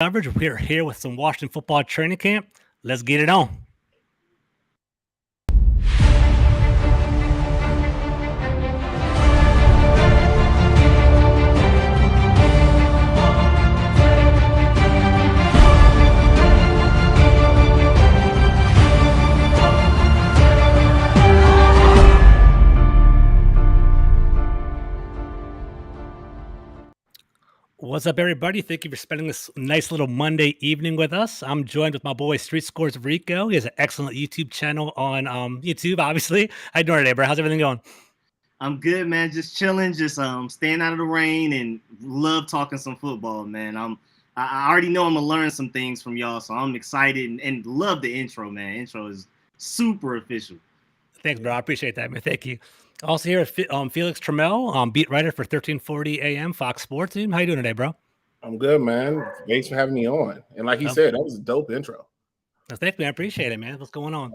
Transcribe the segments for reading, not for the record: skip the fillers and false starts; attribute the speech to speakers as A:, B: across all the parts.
A: coverage. We're here with some Washington football training camp. Let's get it on. What's up, everybody? Thank you for spending this nice little Monday evening with us. I'm joined with my boy Street Scores of Rico. He has an excellent YouTube channel on YouTube, obviously. How you doing today, bro? How's everything going?
B: I'm good, man. Just chilling, just staying out of the rain, and love talking some football, man. I already know I'm gonna learn some things from y'all, so I'm excited and love the intro, man. Intro is super official.
A: Thanks, bro. I appreciate that, man. Thank you. Also here, Felix Trammell, beat writer for 1340 AM Fox Sports. Team. How you doing today, bro?
C: I'm good, man. Thanks for having me on. And like he said, that was a dope intro.
A: Thank you, man. I appreciate it, man. What's going on?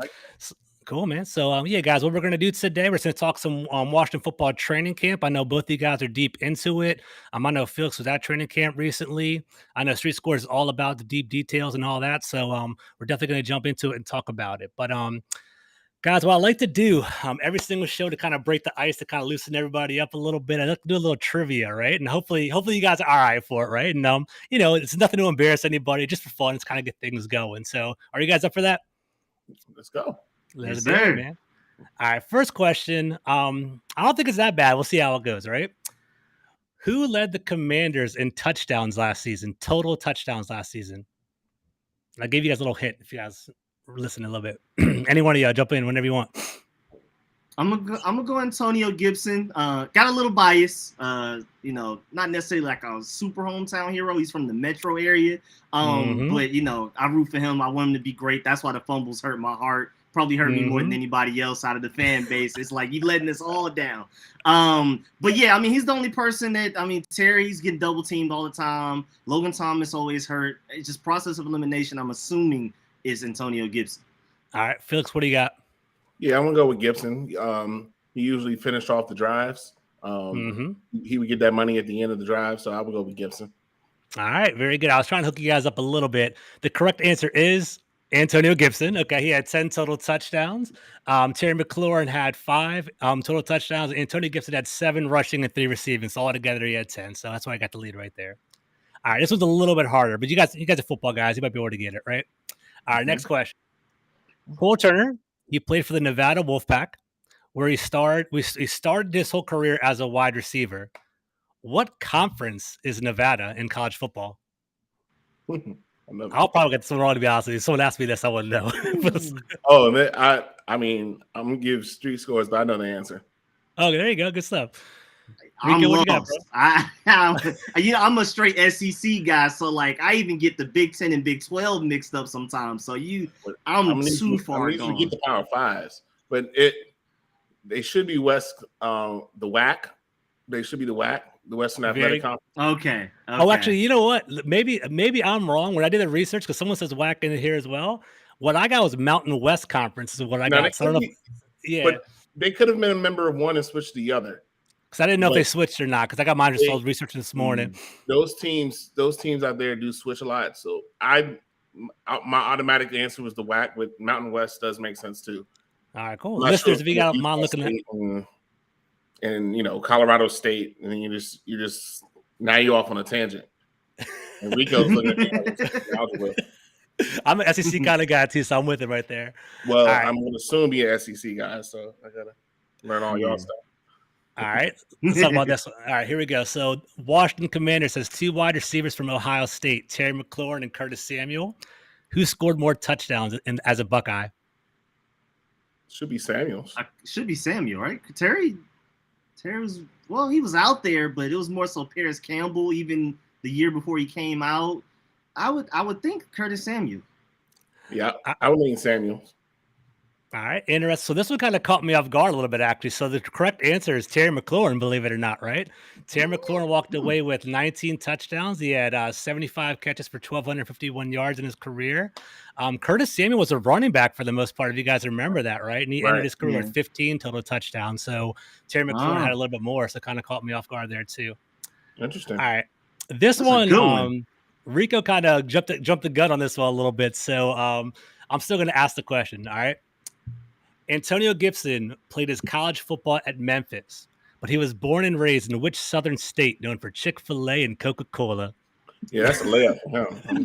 A: Cool, man. So, yeah, guys, what we're going to do today, we're going to talk some Washington football training camp. I know both of you guys are deep into it. I know Felix was at training camp recently. I know Street Scores is all about the deep details and all that. So we're definitely going to jump into it and talk about it. But guys, what I like to do every single show to kind of break the ice, to kind of loosen everybody up a little bit, I like to do a little trivia, right? And hopefully you guys are all right for it, right? And it's nothing to embarrass anybody, just for fun. It's kind of get things going. So, are you guys up for that?
C: Let's go.
A: Let's do it, man. All right, first question. I don't think it's that bad. We'll see how it goes, right? Who led the Commanders in touchdowns last season? Total touchdowns last season. I gave you guys a little hint if you guys listen a little bit. Any one of y'all jump in whenever you want.
B: I'm gonna go Antonio Gibson. Got a little bias. Not necessarily like a super hometown hero. He's from the metro area. But I root for him. I want him to be great. That's why the fumbles hurt my heart. Probably hurt me more than anybody else out of the fan base. It's like, you letting us all down. But yeah, he's the only person that, Terry's getting double teamed all the time. Logan Thomas always hurt. It's just process of elimination, I'm assuming, is Antonio Gibson.
A: All right, Felix, what do you got?
C: Yeah, I'm going to go with Gibson. He usually finished off the drives. He would get that money at the end of the drive, so I would go with Gibson.
A: All right, very good. I was trying to hook you guys up a little bit. The correct answer is Antonio Gibson. Okay, he had 10 total touchdowns. Terry Mcclure had 5 total touchdowns. Antonio Gibson had 7 rushing and 3 receiving. So altogether, he had 10. So that's why I got the lead right there. All right, this was a little bit harder, but you guys are football guys. You might be able to get it, right? All right, next question. Cole Turner, he played for the Nevada Wolfpack, where he started his whole career as a wide receiver. What conference is Nevada in college football? I'll probably get someone wrong, to be honest with you. Someone asked me this, I wouldn't know.
C: I'm gonna give Street Scores, but I know the answer.
A: Oh, there you go. Good stuff.
B: Rico, what you got, bro? I'm a straight SEC guy, so like I even get the Big 10 and Big 12 mixed up sometimes. So I'm too far gone.
C: We get the Power Fives, but they should be West. The WAC. They should be the WAC. The Western Athletic Conference.
B: Okay.
A: Oh, actually, you know what? Maybe I'm wrong. When I did the research, because someone says WAC in here as well. What I got was Mountain West Conference is what I got. So I don't know.
C: But they could have been a member of one and switched to the other.
A: Because I didn't know if they switched or not. Because I got mine just was researching this morning.
C: Those teams out there do switch a lot. So my automatic answer was the WAC, but Mountain West does make sense too.
A: All right, cool. Listeners, if you got mine looking at.
C: And Colorado State, and then you're just now you're off on a tangent. And Rico's looking at
A: I'm an SEC kind of guy too, so I'm with it right there.
C: Well, right. I'm going to soon be an SEC guy, so I gotta learn all y'all stuff.
A: All right, let's talk about this one. All right, here we go. So Washington Commanders has 2 wide receivers from Ohio State, Terry Mcclure and Curtis Samuel. Who scored more touchdowns as a Buckeye?
C: Should be Samuel,
B: right? Terry was, he was out there, but it was more so Paris Campbell. Even the year before he came out, I would think Curtis Samuel.
C: Yeah, I would lean Samuel.
A: All right, interesting. So this one kind of caught me off guard a little bit, actually. So the correct answer is Terry McLaurin, believe it or not, right? Terry McLaurin walked away with 19 touchdowns. He had 75 catches for 1,251 yards in his career. Curtis Samuel was a running back for the most part, if you guys remember that, right? And he ended his career with 15 total touchdowns. So Terry McLaurin had a little bit more, so it kind of caught me off guard there too.
C: Interesting.
A: All right. This one, Rico kind of jumped the gun on this one a little bit, so I'm still going to ask the question. All right. Antonio Gibson played his college football at Memphis, but he was born and raised in which southern state known for Chick-fil-A and Coca-Cola?
C: Yeah, that's a layup for him.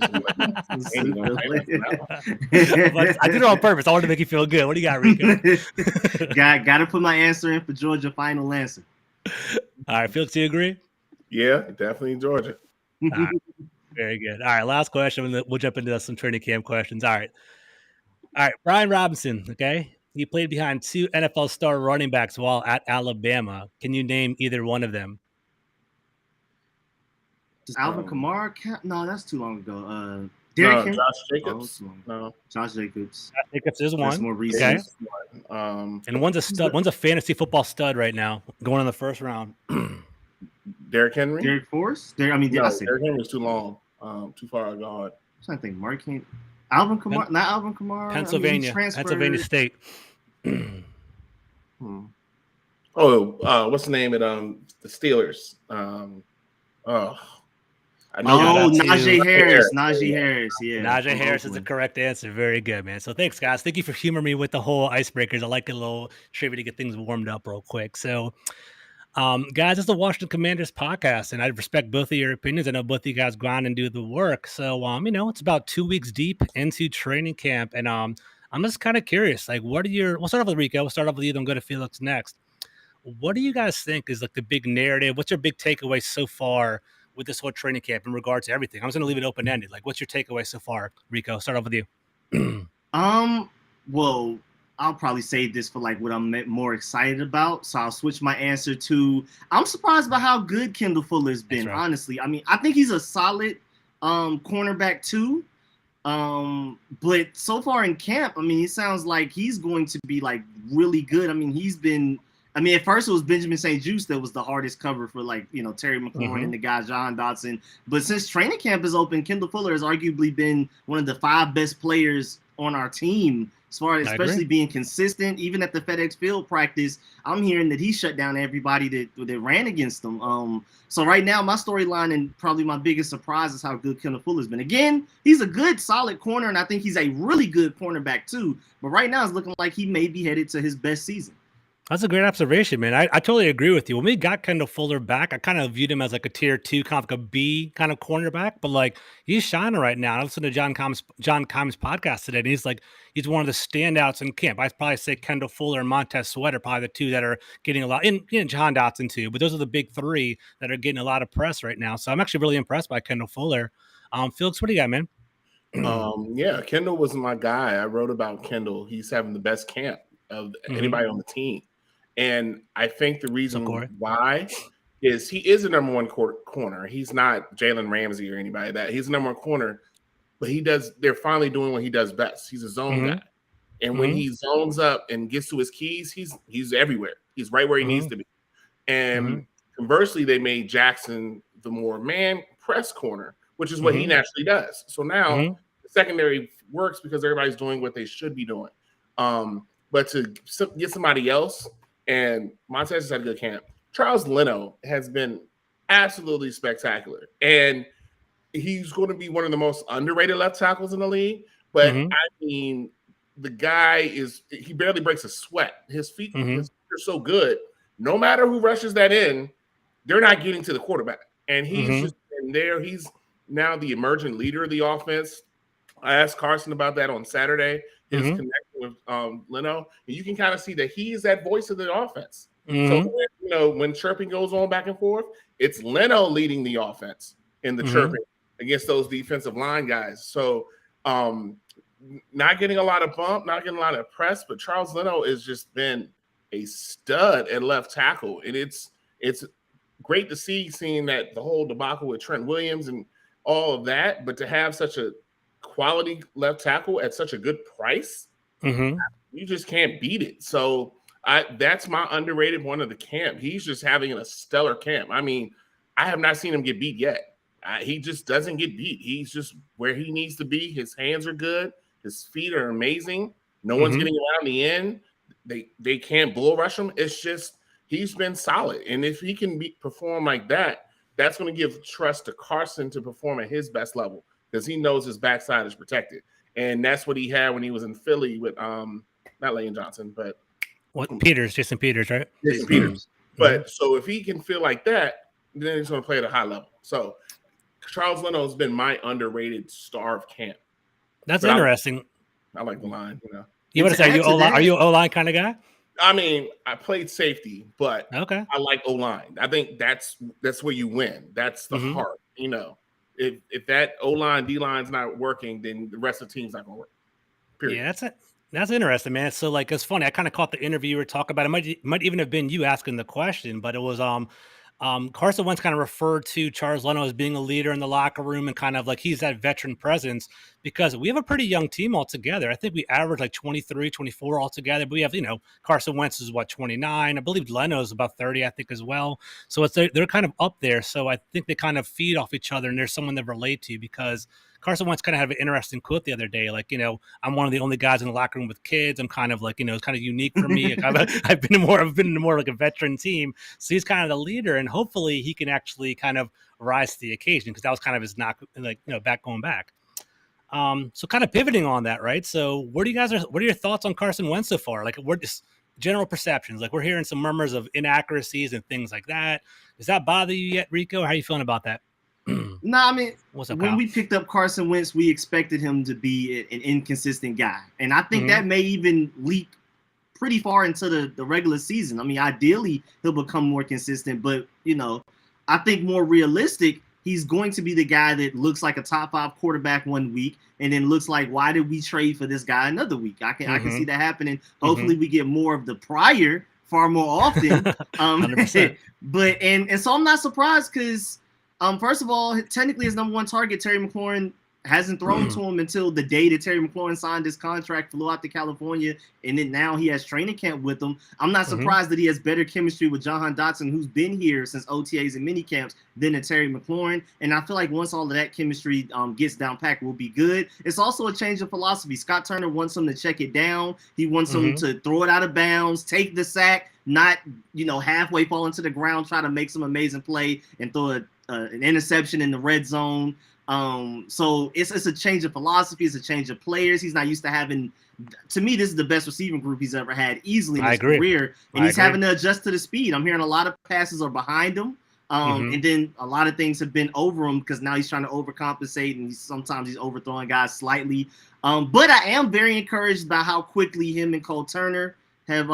A: But I did it on purpose. I wanted to make you feel good. What do you got, Rico?
B: Got to put my answer in for Georgia. Final answer.
A: All right, Felix, do you agree?
C: Yeah, definitely Georgia.
A: Right. Very good. All right, last question. We'll jump into some training camp questions. All right, Brian Robinson. Okay, he played behind 2 NFL star running backs while at Alabama. Can you name either one of them?
B: Alvin Kamara? No, that's too long ago.
C: No,
B: Josh
C: Jacobs.
B: No, Josh Jacobs.
A: Josh Jacobs is one.
B: That's more recent.
A: Okay. And one's a stud. One's a fantasy football stud right now, going in the first round.
C: Derrick Henry.
B: Derrick Force.
C: Derrick Henry's too long. Too far gone.
B: I'm trying to think. Mark Alvin Kamara. Not Alvin Kamara.
A: Pennsylvania. Pennsylvania State.
C: Oh, what's the name of the Steelers?
B: Najee Harris. Najee Harris. Yeah.
A: Najee Harris is the correct answer. Very good, man. So thanks, guys. Thank you for humoring me with the whole icebreakers. I like a little trivia to get things warmed up real quick. So, guys, it's the Washington Commanders podcast, and I respect both of your opinions. I know both of you guys go on and do the work. So, it's about 2 weeks deep into training camp, and I'm just kind of curious. Like, we'll start off with Rico. We'll start off with you, then go to Felix next. What do you guys think is like the big narrative? What's your big takeaway so far with this whole training camp in regard to everything? I'm just going to leave it open-ended. Like, what's your takeaway so far, Rico? Start off with you.
B: Well, I'll probably save this for like what I'm more excited about. So I'll switch my answer to, I'm surprised by how good Kendall Fuller's been, right. Honestly. I mean, I think he's a solid cornerback too. But so far in camp, I mean, it sounds like he's going to be like really good. I mean, at first it was Benjamin St. Juste that was the hardest cover for Terry McLaurin and the guy John Dotson. But since training camp is open, Kendall Fuller has arguably been one of the 5 best players on our team as far as especially being consistent. Even at the FedEx Field practice, I'm hearing that he shut down everybody that ran against him. So right now, my storyline and probably my biggest surprise is how good Kendall Fuller's been. Again, he's a good, solid corner, and I think he's a really good cornerback too. But right now, it's looking like he may be headed to his best season.
A: That's a great observation, man. I totally agree with you. When we got Kendall Fuller back, I kind of viewed him as like a tier 2, kind of like a B kind of cornerback, but like he's shining right now. I listened to John Com's podcast today, and he's one of the standouts in camp. I'd probably say Kendall Fuller and Montez Sweat are probably the 2 that are getting a lot, and John Dotson too, but those are the big 3 that are getting a lot of press right now. So I'm actually really impressed by Kendall Fuller. Felix, what do you got, man?
C: Yeah, Kendall was my guy. I wrote about Kendall. He's having the best camp of anybody on the team. And I think the reason why is he is a number 1 corner. He's not Jalen Ramsey or anybody that. He's a number 1 corner, but they're finally doing what he does best. He's a zone guy. And when he zones up and gets to his keys, he's everywhere. He's right where he needs to be. And conversely, they made Jackson the more man press corner, which is what he naturally does. So now the secondary works because everybody's doing what they should be doing. But to get somebody else, and Montez has had a good camp. Charles Leno has been absolutely spectacular. And he's going to be one of the most underrated left tackles in the league. But, I mean, the guy he barely breaks a sweat. His feet are so good. No matter who rushes that in, they're not getting to the quarterback. And he's just been there. He's now the emergent leader of the offense. I asked Carson about that on Saturday. His connection with Leno, and you can kind of see that he is that voice of the offense. So when chirping goes on back and forth, it's Leno leading the offense in the chirping against those defensive line guys. So not getting a lot of bump, not getting a lot of press, but Charles Leno has just been a stud at left tackle, and it's great to seeing that the whole debacle with Trent Williams and all of that, but to have such a quality left tackle at such a good price, you just can't beat it. So that's my underrated one of the camp. He's just having a stellar camp. I mean, I have not seen him get beat yet. He just doesn't get beat. He's just where he needs to be. His hands are good. His feet are amazing. No one's getting around the end. They can't bull rush him. It's just he's been solid. And if he can perform like that, that's going to give trust to Carson to perform at his best level because he knows his backside is protected. And that's what he had when he was in Philly with not Lane Johnson, but
A: Jason Peters, right?
C: Jason Peters. But so if he can feel like that, then he's going to play at a high level. So Charles Leno has been my underrated star of camp.
A: That's interesting.
C: I like the line, you know.
A: You want to say are you an O-line kind of guy?
C: I mean, I played safety, but
A: okay.
C: I like O-line. I think that's where you win. That's the heart, you know. If that O-line, D-line's not working, then the rest of the team's not going to work. Period.
A: Yeah, that's interesting, man. So, like, it's funny. I kind of caught the interview you were talking about. It might even have been you asking the question, but it was Carson Wentz kind of referred to Charles Leno as being a leader in the locker room and kind of like he's that veteran presence because we have a pretty young team altogether. I think we average like 23, 24 altogether, but we have, Carson Wentz is 29. I believe Leno is about 30, I think as well. So they're kind of up there. So I think they kind of feed off each other and there's someone to relate to because Carson Wentz kind of had an interesting quote the other day. Like, I'm one of the only guys in the locker room with kids. I'm kind of like, it's kind of unique for me. I've been more like a veteran team. So he's kind of the leader and hopefully he can actually kind of rise to the occasion because that was kind of his knock, going back. So kind of pivoting on that, right? So what are your thoughts on Carson Wentz so far? Like we're just general perceptions. Like we're hearing some murmurs of inaccuracies and things like that. Does that bother you yet, Rico? How are you feeling about that?
B: No, I mean, when we picked up Carson Wentz, we expected him to be an inconsistent guy. And I think that may even leak pretty far into the regular season. I mean, ideally, he'll become more consistent. But, I think more realistic, he's going to be the guy that looks like a top 5 quarterback one week and then looks like, why did we trade for this guy another week? I can see that happening. Hopefully we get more of the prior far more often.
A: 100%.
B: But so I'm not surprised because first of all, technically his number one target, Terry McLaurin, hasn't thrown to him until the day that Terry McLaurin signed his contract, flew out to California, and then now he has training camp with him. I'm not surprised that he has better chemistry with Jahan Dotson, who's been here since OTAs and mini camps, than to Terry McLaurin. And I feel like once all of that chemistry gets down packed, we'll be good. It's also a change of philosophy. Scott Turner wants him to check it down. He wants him to throw it out of bounds, take the sack, not halfway fall into the ground, try to make some amazing play and throw an interception in the red zone. So it's a change of philosophy. It's a change of players. He's not used to having, to me, this is the best receiving group he's ever had easily in his career. And he's having to adjust to the speed. I'm hearing a lot of passes are behind him. And then a lot of things have been over him because now he's trying to overcompensate and sometimes he's overthrowing guys slightly. But I am very encouraged by how quickly him and Cole Turner have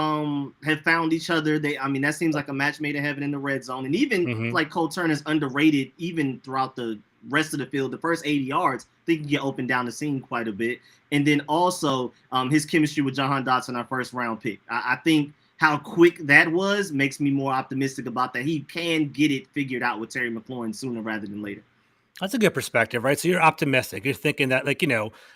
B: found each other. That seems like a match made in heaven in the red zone. And even like Cole Turner's underrated even throughout the rest of the field. The first 80 yards, they can get open down the seam quite a bit. And then also his chemistry with Jahan Dotson, our first round pick. I think how quick that was makes me more optimistic about that. He can get it figured out with Terry McLaurin sooner rather than later.
A: That's a good perspective, right? So you're optimistic. You're thinking that,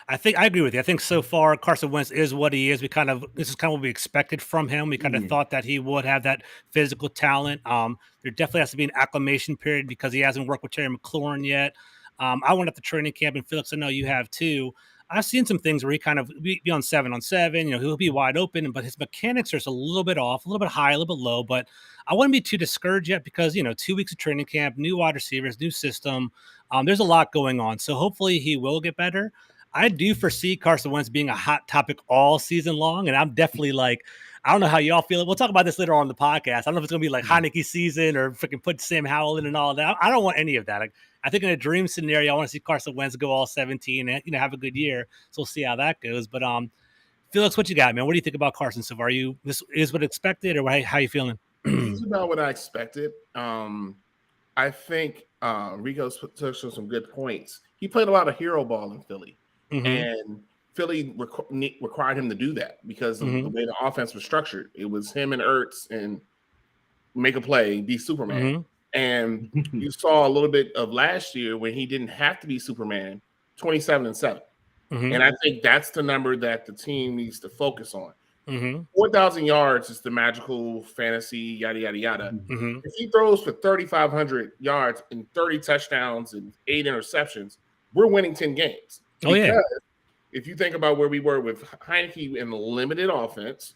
A: I think I agree with you. I think so far Carson Wentz is what he is. This is kind of what we expected from him. We kind of thought that he would have that physical talent. There definitely has to be an acclimation period because he hasn't worked with Terry McLaurin yet. I went up to training camp, and Felix, I know you have too. I've seen some things where he kind of be on 7-on-7, he'll be wide open, but his mechanics are just a little bit off, a little bit high, a little bit low, but I wouldn't be too discouraged yet because, 2 weeks of training camp, new wide receivers, new system. There's a lot going on. So hopefully he will get better. I do foresee Carson Wentz being a hot topic all season long. And I'm definitely I don't know how y'all feel. We'll talk about this later on in the podcast. I don't know if it's going to be like Heineke season or freaking put Sam Howell in and all that. I don't want any of that. I think in a dream scenario, I want to see Carson Wentz go all 17 and, have a good year. So we'll see how that goes. But Felix, what you got, man? What do you think about Carson so far? This is what expected or how you feeling?
C: This is about what I expected. I think Rico took some good points. He played a lot of hero ball in Philly. And Philly required him to do that because of the way the offense was structured. It was him and Ertz and make a play, be Superman. And you saw a little bit of last year when he didn't have to be Superman, 27-7. And I think that's the number that the team needs to focus on. 4,000 yards is the magical fantasy, yada, yada, yada. If he throws for 3,500 yards and 30 touchdowns and 8 interceptions, we're winning 10 games. Because if you think about where we were with Heineke in the limited offense,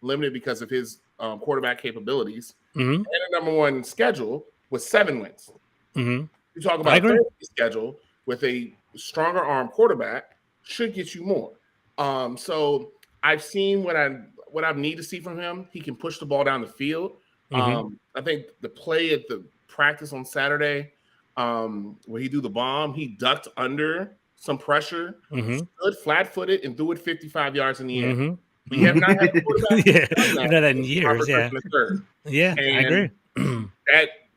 C: limited because of his quarterback capabilities, and a number one schedule with 7 wins. You talk about a Thursday schedule with a stronger arm quarterback should get you more. So I've seen what I need to see from him. He can push the ball down the field. I think the play at the practice on Saturday, where he threw the bomb, he ducked under some pressure, stood flat-footed, and threw it 55 yards in the air. We have not had a quarterback
A: done that in years. Yeah,
C: and
A: I agree.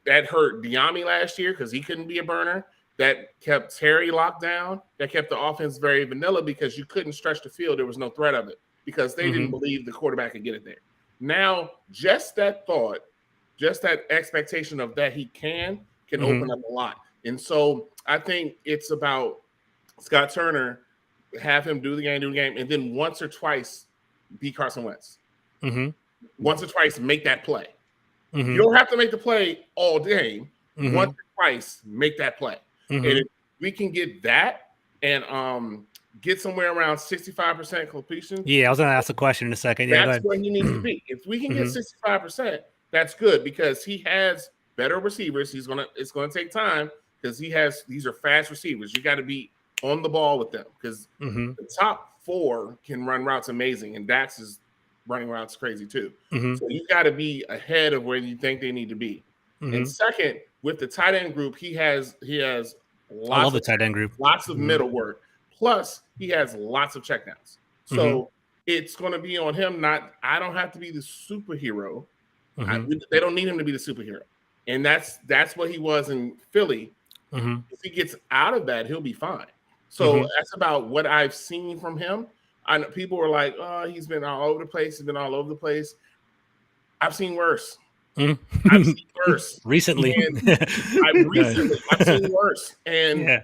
C: that hurt Diami last year because he couldn't be a burner. That kept Terry locked down. That kept the offense very vanilla because you couldn't stretch the field. There was no threat of it because they didn't believe the quarterback could get it there. Now, just that thought, just that expectation of that he can open up a lot. And so I think it's about Scott Turner, have him do the game, and then once or twice be Carson Wentz. Once or twice make that play. You don't have to make the play all game. Once or twice make that play. And if we can get that and get somewhere around 65% completion.
A: Yeah, I was going to ask a question in a second.
C: That's where he needs to be. If we can get 65%, that's good because he has better receivers. It's gonna take time because these are fast receivers. You got to be on the ball with them because the top 4 can run routes amazing, and Dax is running routes crazy too. So you got to be ahead of where you think they need to be. And second, with the tight end group, he has
A: I love the tight end group.
C: Lots of middle work. Plus, he has lots of checkdowns. So it's going to be on him. I don't have to be the superhero. They don't need him to be the superhero. And that's what he was in Philly. If he gets out of that, he'll be fine. So that's about what I've seen from him. I know people were like, "Oh, he's been all over the place. He's been all over the place." I've seen worse. I've seen worse
A: recently.
C: I've seen worse. And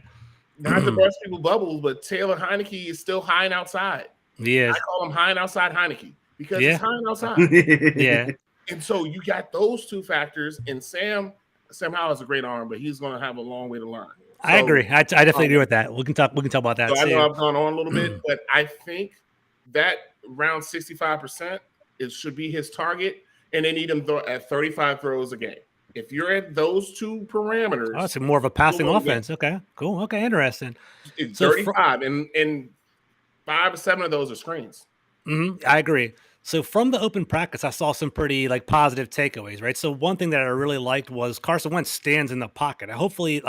C: not to burst people's bubbles, but Taylor Heineke is still high and outside.
A: Yes.
C: I call him high and outside Heineke because he's high and outside. And so you got those two factors. And Sam Howell has a great arm, but he's going to have a long way to learn. So,
A: I agree. I definitely agree with that. We can talk about that.
C: So I know I've gone on a little bit, but I think that around 65% should be his target, and they need him at 35 throws a game. If you're at those two parameters,
A: it's more of a passing offense. Okay, cool. Okay, interesting.
C: It's 35, and 5 or 7 of those are screens.
A: I agree. So from the open practice, I saw some pretty positive takeaways, right? So one thing that I really liked was Carson Wentz stands in the pocket. Hopefully,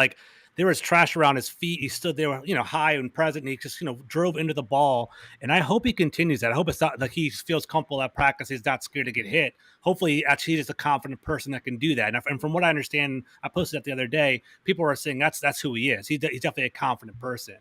A: there was trash around his feet. He stood there, high and present, and he just, drove into the ball. And I hope he continues that. I hope it's not like he feels comfortable at practice. He's not scared to get hit. Hopefully, actually, he's just a confident person that can do that. And from what I understand, I posted that the other day, people are saying that's who he is. He's definitely a confident person.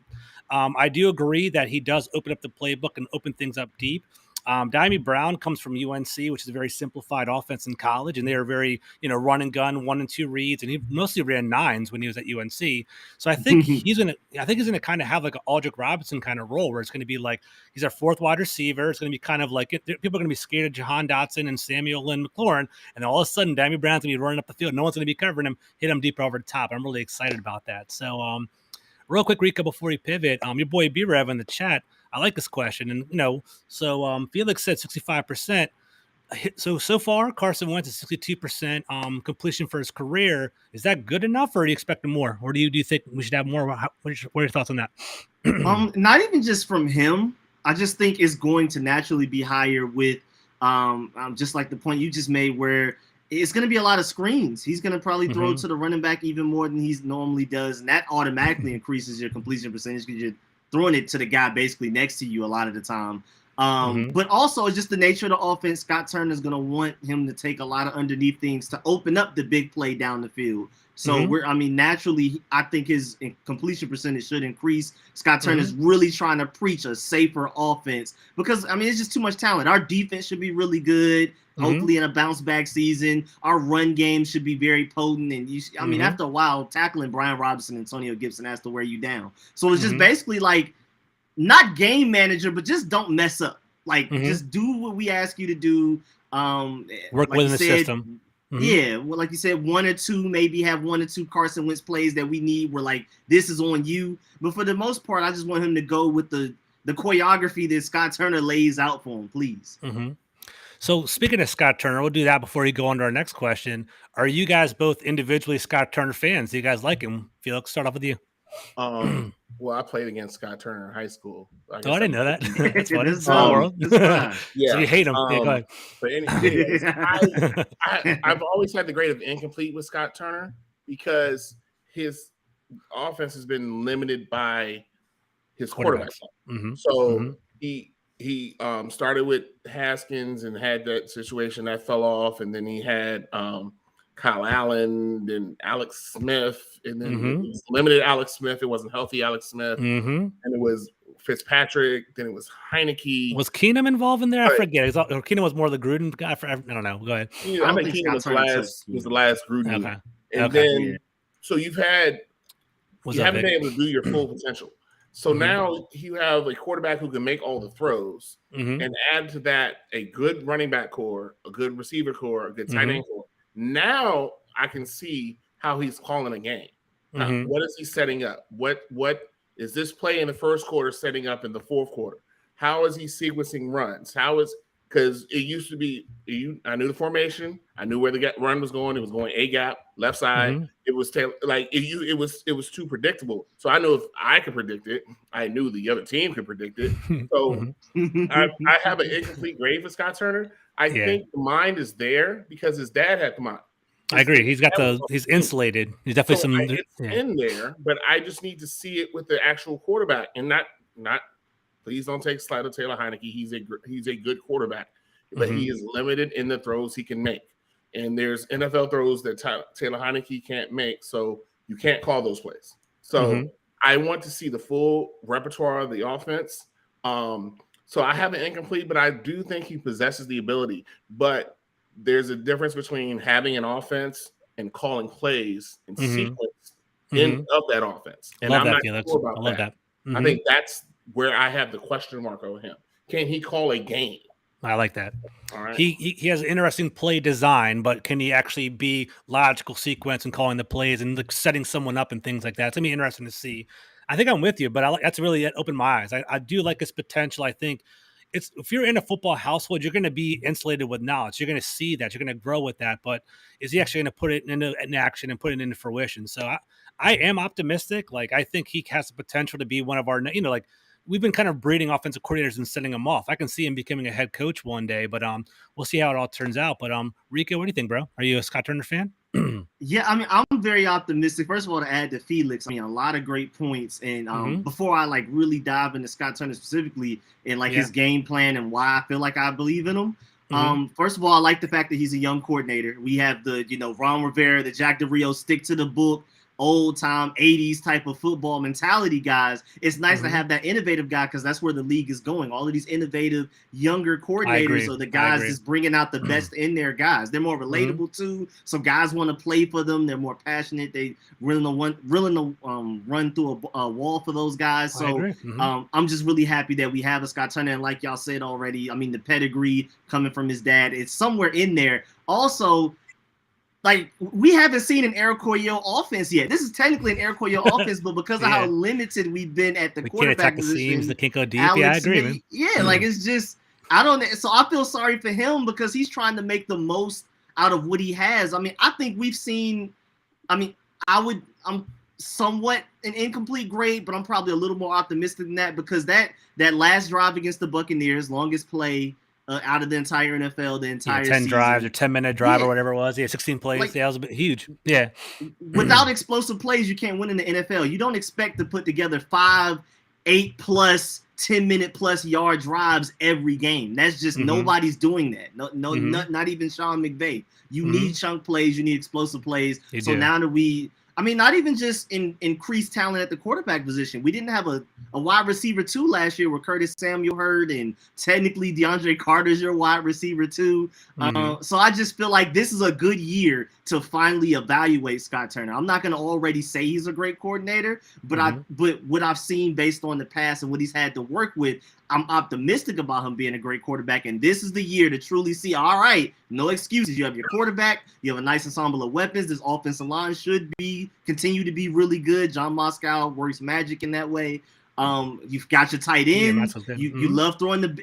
A: I do agree that he does open up the playbook and open things up deep. Diami Brown comes from UNC, which is a very simplified offense in college, and they are very, run and gun, 1 and 2 reads, and he mostly ran 9s when he was at UNC. So I think he's gonna kind of have like an Aldrick Robinson kind of role, where it's going to be like he's our 4th wide receiver. It's going to be kind of like people are going to be scared of Jahan Dotson and Samuel and Mcclure, and all of a sudden Diami Brown's going to be running up the field. No one's going to be covering him, hit him deeper over the top. I'm really excited about that. So, real quick, Rico, before we pivot, your boy B-Rev in the chat. I like this question. And, Felix said 65%. So far, Carson Wentz is 62% completion for his career. Is that good enough, or do you expect more? Or do you think we should have more? What are your thoughts on that?
B: Not even just from him. I just think it's going to naturally be higher with just like the point you just made, where it's going to be a lot of screens. He's going to probably throw to the running back even more than he normally does, and that automatically increases your completion percentage because you're throwing it to the guy basically next to you a lot of the time. But also it's just the nature of the offense. Scott Turner is going to want him to take a lot of underneath things to open up the big play down the field. So naturally, I think his completion percentage should increase. Scott Turner is really trying to preach a safer offense because, it's just too much talent. Our defense should be really good. Hopefully in a bounce back season, our run game should be very potent. And after a while, tackling Brian Robinson and Antonio Gibson has to wear you down. So it's just basically like not game manager, but just don't mess up. Just do what we ask you to do.
A: Work within the system.
B: Yeah, well, like you said, 1 or 2, maybe have 1 or 2 Carson Wentz plays that we need where this is on you. But for the most part, I just want him to go with the choreography that Scott Turner lays out for him, please.
A: So speaking of Scott Turner, we'll do that before you go on to our next question. Are you guys both individually Scott Turner fans? Do you guys like him? Felix, start off with you.
C: Well, I played against Scott Turner in high school.
A: I didn't know that. That's funny.
B: Small world.
C: Yeah.
A: So you hate him. Yeah, go ahead.
C: But anyways, I've always had the grade of incomplete with Scott Turner because his offense has been limited by his quarterback. So he started with Haskins and had that situation that fell off, and then he had Kyle Allen, then Alex Smith, and then it was limited Alex Smith. It wasn't healthy Alex Smith, and it was Fitzpatrick. Then it was Heineke.
A: Was Keenum involved in there? I forget. Keenum was more the Gruden guy. I don't know. Go ahead.
C: I think Keenum was the last Gruden.
A: Okay.
C: And then so you haven't been able to do your full potential. So now you have a quarterback who can make all the throws, and add to that a good running back core, a good receiver core, a good tight end core. Now I can see how he's calling a game. What is he setting up? What is this play in the first quarter setting up in the fourth quarter? How is he sequencing runs? Because it used to be, I knew the formation. I knew where the run was going. It was going A gap, left side. It was it was too predictable. So I know if I could predict it, I knew the other team could predict it. So I have an incomplete grade for Scott Turner. I think the mind is there because his dad had the mind.
A: I agree. He's insulated. He's definitely
C: it's in there, but I just need to see it with the actual quarterback and not. Please don't take slight of Taylor Heineke. He's a good quarterback, but he is limited in the throws he can make. And there's NFL throws that Taylor Heineke can't make, so you can't call those plays. So I want to see the full repertoire of the offense. So I have an incomplete, but I do think he possesses the ability. But there's a difference between having an offense and calling plays and sequence of that offense. And I'm not sure about that. I think that's where I have the question mark over him. Can he call a game?
A: I like that.
C: All right.
A: He has an interesting play design, but can he actually be logical sequence and calling the plays and setting someone up and things like that? It's gonna be interesting to see. I think I'm with you, but that's really opened my eyes. I do like his potential. I think if you're in a football household, you're going to be insulated with knowledge. You're going to see that. You're going to grow with that. But is he actually going to put it in action and put it into fruition? So I am optimistic. Like, I think he has the potential to be one of our, we've been kind of breeding offensive coordinators and setting them off. I can see him becoming a head coach one day, but we'll see how it all turns out. But Rico, what do you think, bro? Are you a Scott Turner fan?
B: Yeah, I mean, I'm very optimistic. First of all, to add to Felix, I mean, a lot of great points. And before I really dive into Scott Turner specifically and his game plan and why I feel like I believe in him. First of all, I like the fact that he's a young coordinator. We have the, Ron Rivera, the Jack Del Rio, stick to the book, old time 80s type of football mentality guys. It's nice to have that innovative guy because that's where the league is going. All of these innovative younger coordinators are the guys that's bringing out the best in their guys. They're more relatable too, so guys want to play for them. They're more passionate. They willing to run through a wall for those guys. So I'm just really happy that we have a Scott Turner, and like y'all said already, I mean, the pedigree coming from his dad, it's somewhere in there. Also, we haven't seen an Eric Coyle offense yet. This is technically an Eric Coyle offense, but because of how limited we've been at the quarterback position, the seams,
A: the can't go deep. I agree, man.
B: It's just So I feel sorry for him because he's trying to make the most out of what he has. I mean, I think we've seen. I mean, I'm somewhat an incomplete grade, but I'm probably a little more optimistic than that because that last drive against the Buccaneers, longest play out of the entire NFL, the entire
A: 10
B: season.
A: drives or 10-minute drive or whatever it was. 16 plays. That was a bit huge. Yeah.
B: Without explosive plays, you can't win in the NFL. You don't expect to put together 5, 8 plus 10-minute plus yard drives every game. That's just nobody's doing that. Not even Sean McVay. You need chunk plays. You need explosive plays. Now that not even just increased talent at the quarterback position. We didn't have a wide receiver 2 last year where Curtis Samuel hurt, and technically DeAndre Carter's your wide receiver 2. So I just feel like this is a good year to finally evaluate Scott Turner. I'm not going to already say he's a great coordinator, but but what I've seen based on the past and what he's had to work with, I'm optimistic about him being a great quarterback. And this is the year to truly see, all right, no excuses. You have your quarterback. You have a nice ensemble of weapons. This offensive line should continue to be really good. John Moscow works magic in that way. You've got your tight end.
A: Yeah,
B: you love throwing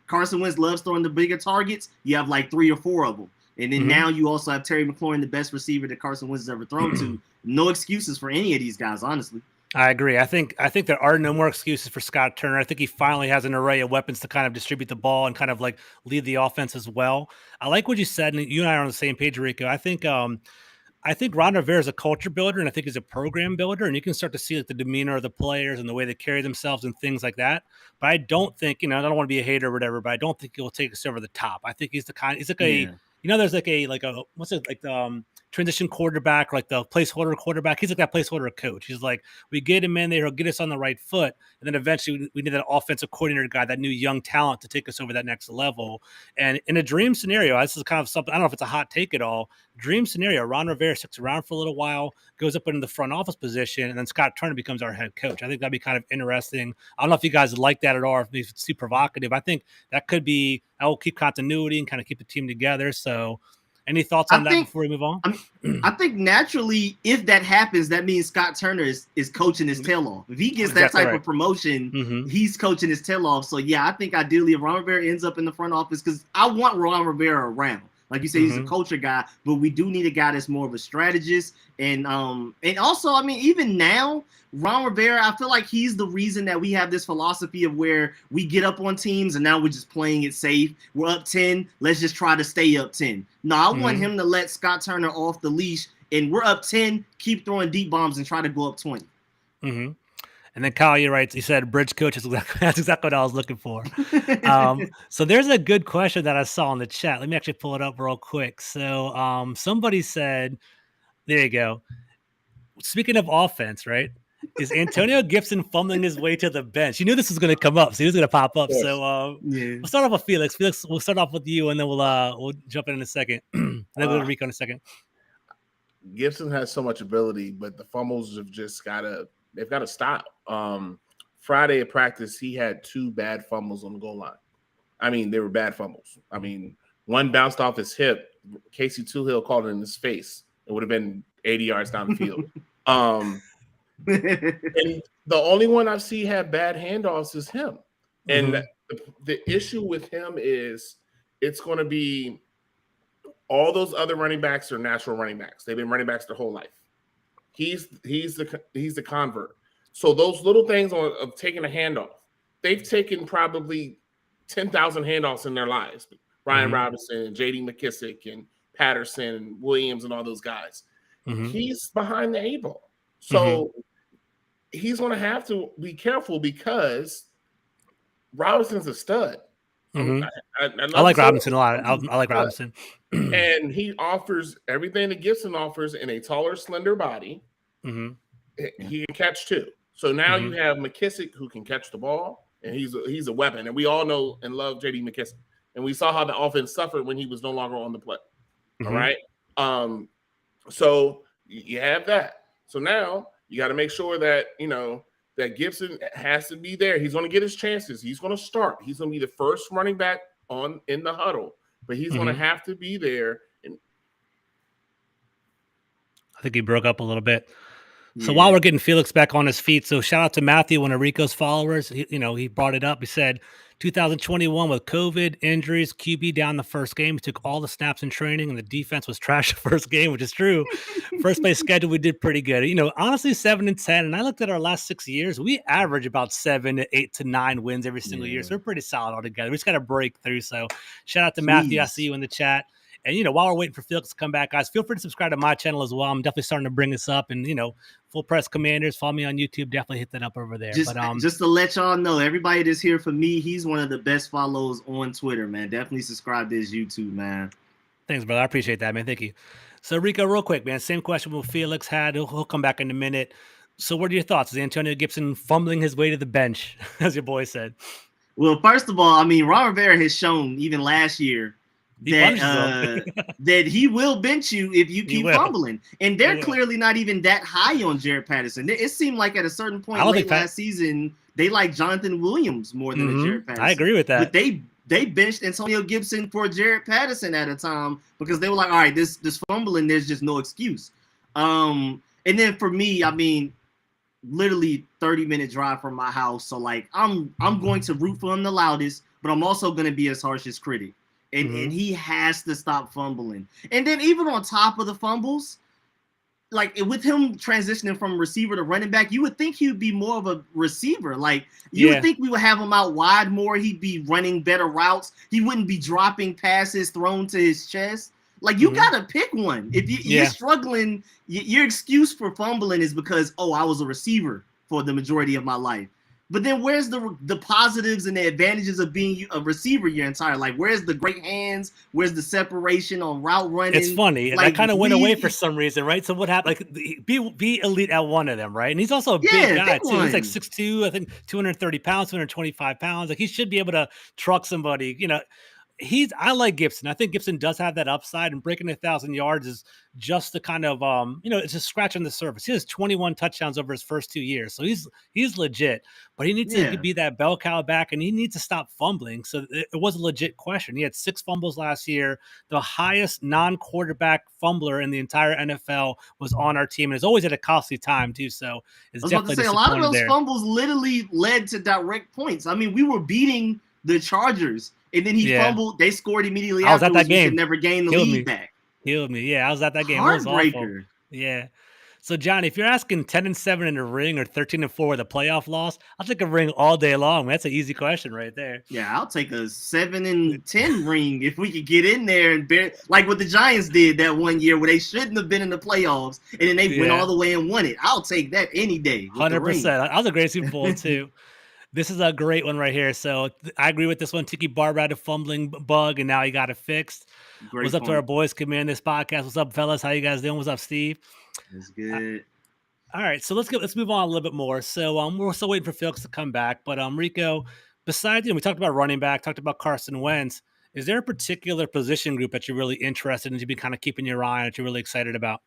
B: Carson Wentz loves throwing the bigger targets. You have like 3 or 4 of them. And then now you also have Terry McLaurin, the best receiver that Carson Wentz has ever thrown to. No excuses for any of these guys, honestly.
A: I agree. I think there are no more excuses for Scott Turner. I think he finally has an array of weapons to kind of distribute the ball and kind of like lead the offense as well. I like what you said, and you and I are on the same page, Rico. I think Ron Rivera is a culture builder, and I think he's a program builder, and you can start to see like the demeanor of the players and the way they carry themselves and things like that. But I don't think, I don't want to be a hater or whatever, but I don't think he'll take us over the top. I think he's like there's like a what's it like the transition quarterback, like the placeholder quarterback. He's like that placeholder coach. He's like, we get him in there, he'll get us on the right foot, and then eventually we need that offensive coordinator guy, that new young talent to take us over that next level. And in a dream scenario, this is kind of something, I don't know if it's a hot take at all. Dream scenario, Ron Rivera sticks around for a little while, goes up into the front office position, and then Scott Turner becomes our head coach. I think that'd be kind of interesting. I don't know if you guys like that at all, or if it's too provocative. I think that will keep continuity and kind of keep the team together. So any thoughts on that before we move on?
B: I think naturally, if that happens, that means Scott Turner is coaching his tail off. If he gets that type of promotion, he's coaching his tail off. So, yeah, I think ideally if Ron Rivera ends up in the front office, because I want Ron Rivera around. Like you say, he's a culture guy, but we do need a guy that's more of a strategist. And also, I mean, even now, Ron Rivera, I feel like he's the reason that we have this philosophy of where we get up on teams and now we're just playing it safe. We're up 10. Let's just try to stay up 10. No, I want him to let Scott Turner off the leash, and we're up 10, keep throwing deep bombs and try to go up 20.
A: And then Kyle, you're right. He said bridge coach. That's exactly what I was looking for. So there's a good question that I saw in the chat. Let me actually pull it up real quick. So somebody said, there you go. Speaking of offense, right? Is Antonio Gibson fumbling his way to the bench? You knew this was going to come up, so he was going to pop up. Yes. So we'll start off with Felix. Felix, we'll start off with you, and then we'll jump in a second. And then we'll go to Rico in a second.
C: Gibson has so much ability, but the fumbles have just they've got to stop. Friday at practice, he had 2 bad fumbles on the goal line. I mean, they were bad fumbles. I mean, one bounced off his hip. Casey Toohill called it in his face. It would have been 80 yards down the field. And the only one I see have bad handoffs is him. And the issue with him is it's going to be all those other running backs are natural running backs. They've been running backs their whole life. He's the convert. So those little things of taking a handoff, they've taken probably 10,000 handoffs in their lives. Ryan Robinson, J.D. McKissick, and Patterson, and Williams, and all those guys. He's behind the 8 ball. So he's going to have to be careful because Robinson's a stud.
A: I like Robinson a lot. I like Robinson.
C: And he offers everything that Gibson offers in a taller, slender body. He can catch too. So now you have McKissick who can catch the ball, and he's a weapon. And we all know and love J.D. McKissick. And we saw how the offense suffered when he was no longer on the play. All right. So you have that. So now you got to make sure that, that Gibson has to be there. He's going to get his chances. He's going to start. He's going to be the first running back in the huddle, but he's going to have to be there. And
A: I think he broke up a little bit. So while we're getting Felix back on his feet, so shout out to Matthew, one of Rico's followers. He brought it up. He said 2021 with COVID, injuries, QB down the first game. He took all the snaps in training, and the defense was trash the first game, which is true. First place schedule, we did pretty good. Honestly, 7-10. And I looked at our last 6 years. We average about 7 to 8 to 9 wins every single year. So we're pretty solid altogether. We just got to break through. So shout out to Matthew. I see you in the chat. And, while we're waiting for Felix to come back, guys, feel free to subscribe to my channel as well. I'm definitely starting to bring this up. And, Full Press Commanders, follow me on YouTube. Definitely hit that up over there.
B: Just to let y'all know, everybody that's here for me, he's one of the best follows on Twitter, man. Definitely subscribe to his YouTube, man.
A: Thanks, brother. I appreciate that, man. Thank you. So, Rico, real quick, man, same question with Felix had. He'll come back in a minute. So what are your thoughts? Is Antonio Gibson fumbling his way to the bench, as your boy said?
B: Well, first of all, I mean, Ron Rivera has shown even last year that he will bench you if you keep fumbling. And they're clearly not even that high on Jared Patterson. It seemed like at a certain point late last season, they like Jonathan Williams more than Jared Patterson.
A: I agree with that.
B: But they benched Antonio Gibson for Jared Patterson at a time because they were like, all right, this fumbling, there's just no excuse. And then for me, I mean, literally 30-minute drive from my house. So like I'm going to root for him the loudest, but I'm also going to be his harshest critic. And he has to stop fumbling. And then even on top of the fumbles, like with him transitioning from receiver to running back, you would think he would be more of a receiver. Like you would think we would have him out wide more. He'd be running better routes. He wouldn't be dropping passes thrown to his chest. Like you got to pick one. If you're struggling, your excuse for fumbling is because, I was a receiver for the majority of my life. But then where's the positives and the advantages of being a receiver your entire life? Where's the great hands? Where's the separation on route running?
A: It's funny. Like, that kind of went away for some reason, right? So what happened? Like be elite at one of them, right? And he's also a big guy too. He's like 6'2", I think 230 pounds, 225 pounds. Like he should be able to truck somebody, I like Gibson. I think Gibson does have that upside, and breaking 1,000 yards is just the kind of it's just scratching the surface. He has 21 touchdowns over his first 2 years, so he's legit. But he needs to be that bell cow back, and he needs to stop fumbling. So it was a legit question. He had 6 fumbles last year. The highest non-quarterback fumbler in the entire NFL was on our team, and it's always at a costly time too. So it's definitely
B: a lot of those fumbles literally led to direct points. I mean, we were beating the Chargers. And then he fumbled. They scored immediately afterwards. I was at that game. Could never gain the lead back.
A: Killed me. Yeah, I was at that game. It was awful. Yeah. So, Johnny, if you're asking 10-7 in a ring or 13-4 with a playoff loss, I'll take a ring all day long. That's an easy question right there.
B: Yeah, I'll take a 7-10 ring if we could get in there and like what the Giants did that one year where they shouldn't have been in the playoffs and then they went all the way and won it. I'll take that any day.
A: 100%. That was a great Super Bowl too. This is a great one right here. So I agree with this one. Tiki Barber had a fumbling bug, and now he got it fixed. What's up to our boys coming in this podcast? What's up, fellas? How you guys doing? What's up, Steve?
B: That's good.
A: All right, so let's move on a little bit more. So we're still waiting for Felix to come back, but Rico, besides we talked about running back, talked about Carson Wentz. Is there a particular position group that you're really interested in, to be kind of keeping your eye on, that you're really excited about?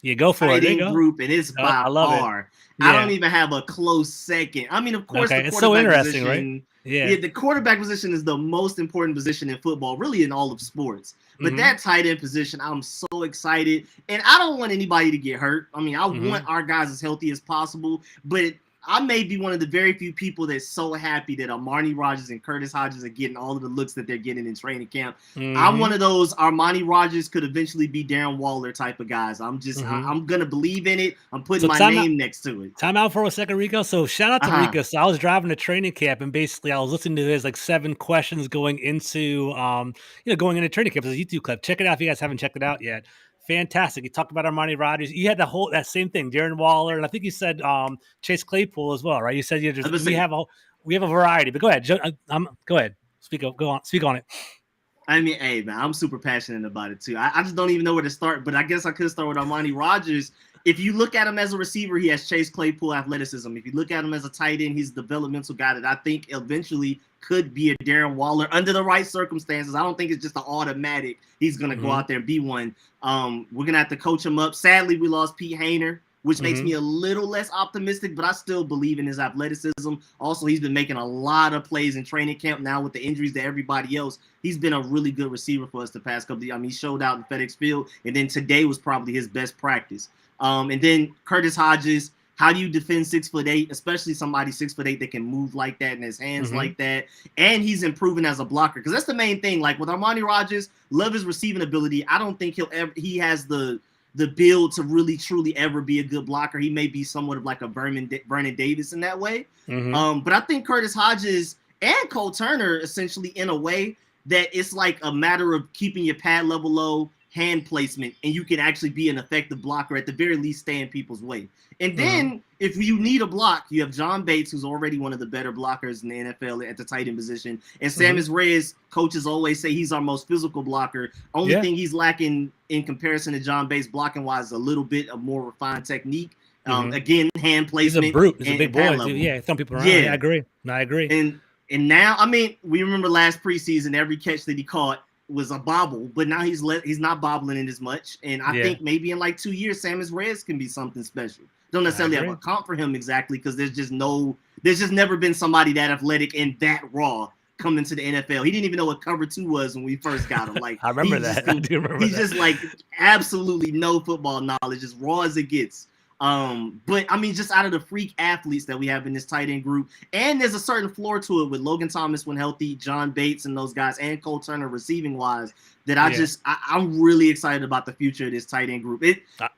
A: Yeah, go for it.
B: Group, and it's by far. I don't even have a close second. I mean, of course, the quarterback
A: so interesting,
B: position, right? Yeah, the quarterback position is the most important position in football, really in all of sports. But that tight end position, I'm so excited. And I don't want anybody to get hurt. I mean, I want our guys as healthy as possible. But I may be one of the very few people that's so happy that Armani Rodgers and Curtis Hodges are getting all of the looks that they're getting in training camp. I'm one of those Armani Rodgers could eventually be Darren Waller type of guys. I'm just I'm going to believe in it. I'm putting my name next to it.
A: Time out for a second, Rico. So shout out to Rico. So I was driving to training camp, and basically I was listening to his 7 questions going into going into training camp. It's a YouTube clip. Check it out if you guys haven't checked it out yet. Fantastic. You talked about Armani Rodgers. You had that same thing, Darren Waller, and I think you said Chase Claypool as well, right? You said we have a variety. But go ahead, go ahead. Speak on it.
B: I mean, hey man, I'm super passionate about it too. I just don't even know where to start. But I guess I could start with Armani Rodgers. If you look at him as a receiver, he has Chase Claypool athleticism. If you look at him as a tight end, he's a developmental guy that I think eventually could be a Darren Waller under the right circumstances. I don't think it's just an automatic. He's going to go out there and be one. We're going to have to coach him up. Sadly, we lost Pete Hainer, which makes me a little less optimistic, but I still believe in his athleticism. Also, he's been making a lot of plays in training camp now with the injuries to everybody else. He's been a really good receiver for us the past couple of years. I mean, he showed out in FedEx Field, and then today was probably his best practice. And then Curtis Hodges, how do you defend 6'8", especially somebody 6'8" that can move like that and his hands like that? And he's improving as a blocker, because that's the main thing. Like with Armani Rodgers, love his receiving ability. I don't think he has the build to really truly ever be a good blocker. He may be somewhat of like a Vernon Davis in that way. But I think Curtis Hodges and Cole Turner essentially in a way that it's like a matter of keeping your pad level low, hand placement, and you can actually be an effective blocker, at the very least stay in people's way. And then if you need a block, you have John Bates, who's already one of the better blockers in the NFL at the tight end position. And Samus Reyes, coaches always say he's our most physical blocker. Only thing he's lacking in comparison to John Bates blocking wise is a little bit of more refined technique. Again, hand placement.
A: He's a brute. He's a big boy. Yeah, some people around. Yeah, I agree.
B: And now, I mean, we remember last preseason, every catch that he caught was a bobble, but now he's not bobbling in as much. And I think maybe in like 2 years, Samus Reyes can be something special. Don't necessarily have a comp for him exactly, because there's just never been somebody that athletic and that raw coming to the NFL. He didn't even know what cover 2 was when we first got him. Like
A: I remember that. I do remember
B: he's just like absolutely no football knowledge, as raw as it gets. But I mean, just out of the freak athletes that we have in this tight end group, and there's a certain floor to it with Logan Thomas when healthy, John Bates and those guys, and Cole Turner receiving wise, that I'm really excited about the future of this tight end group.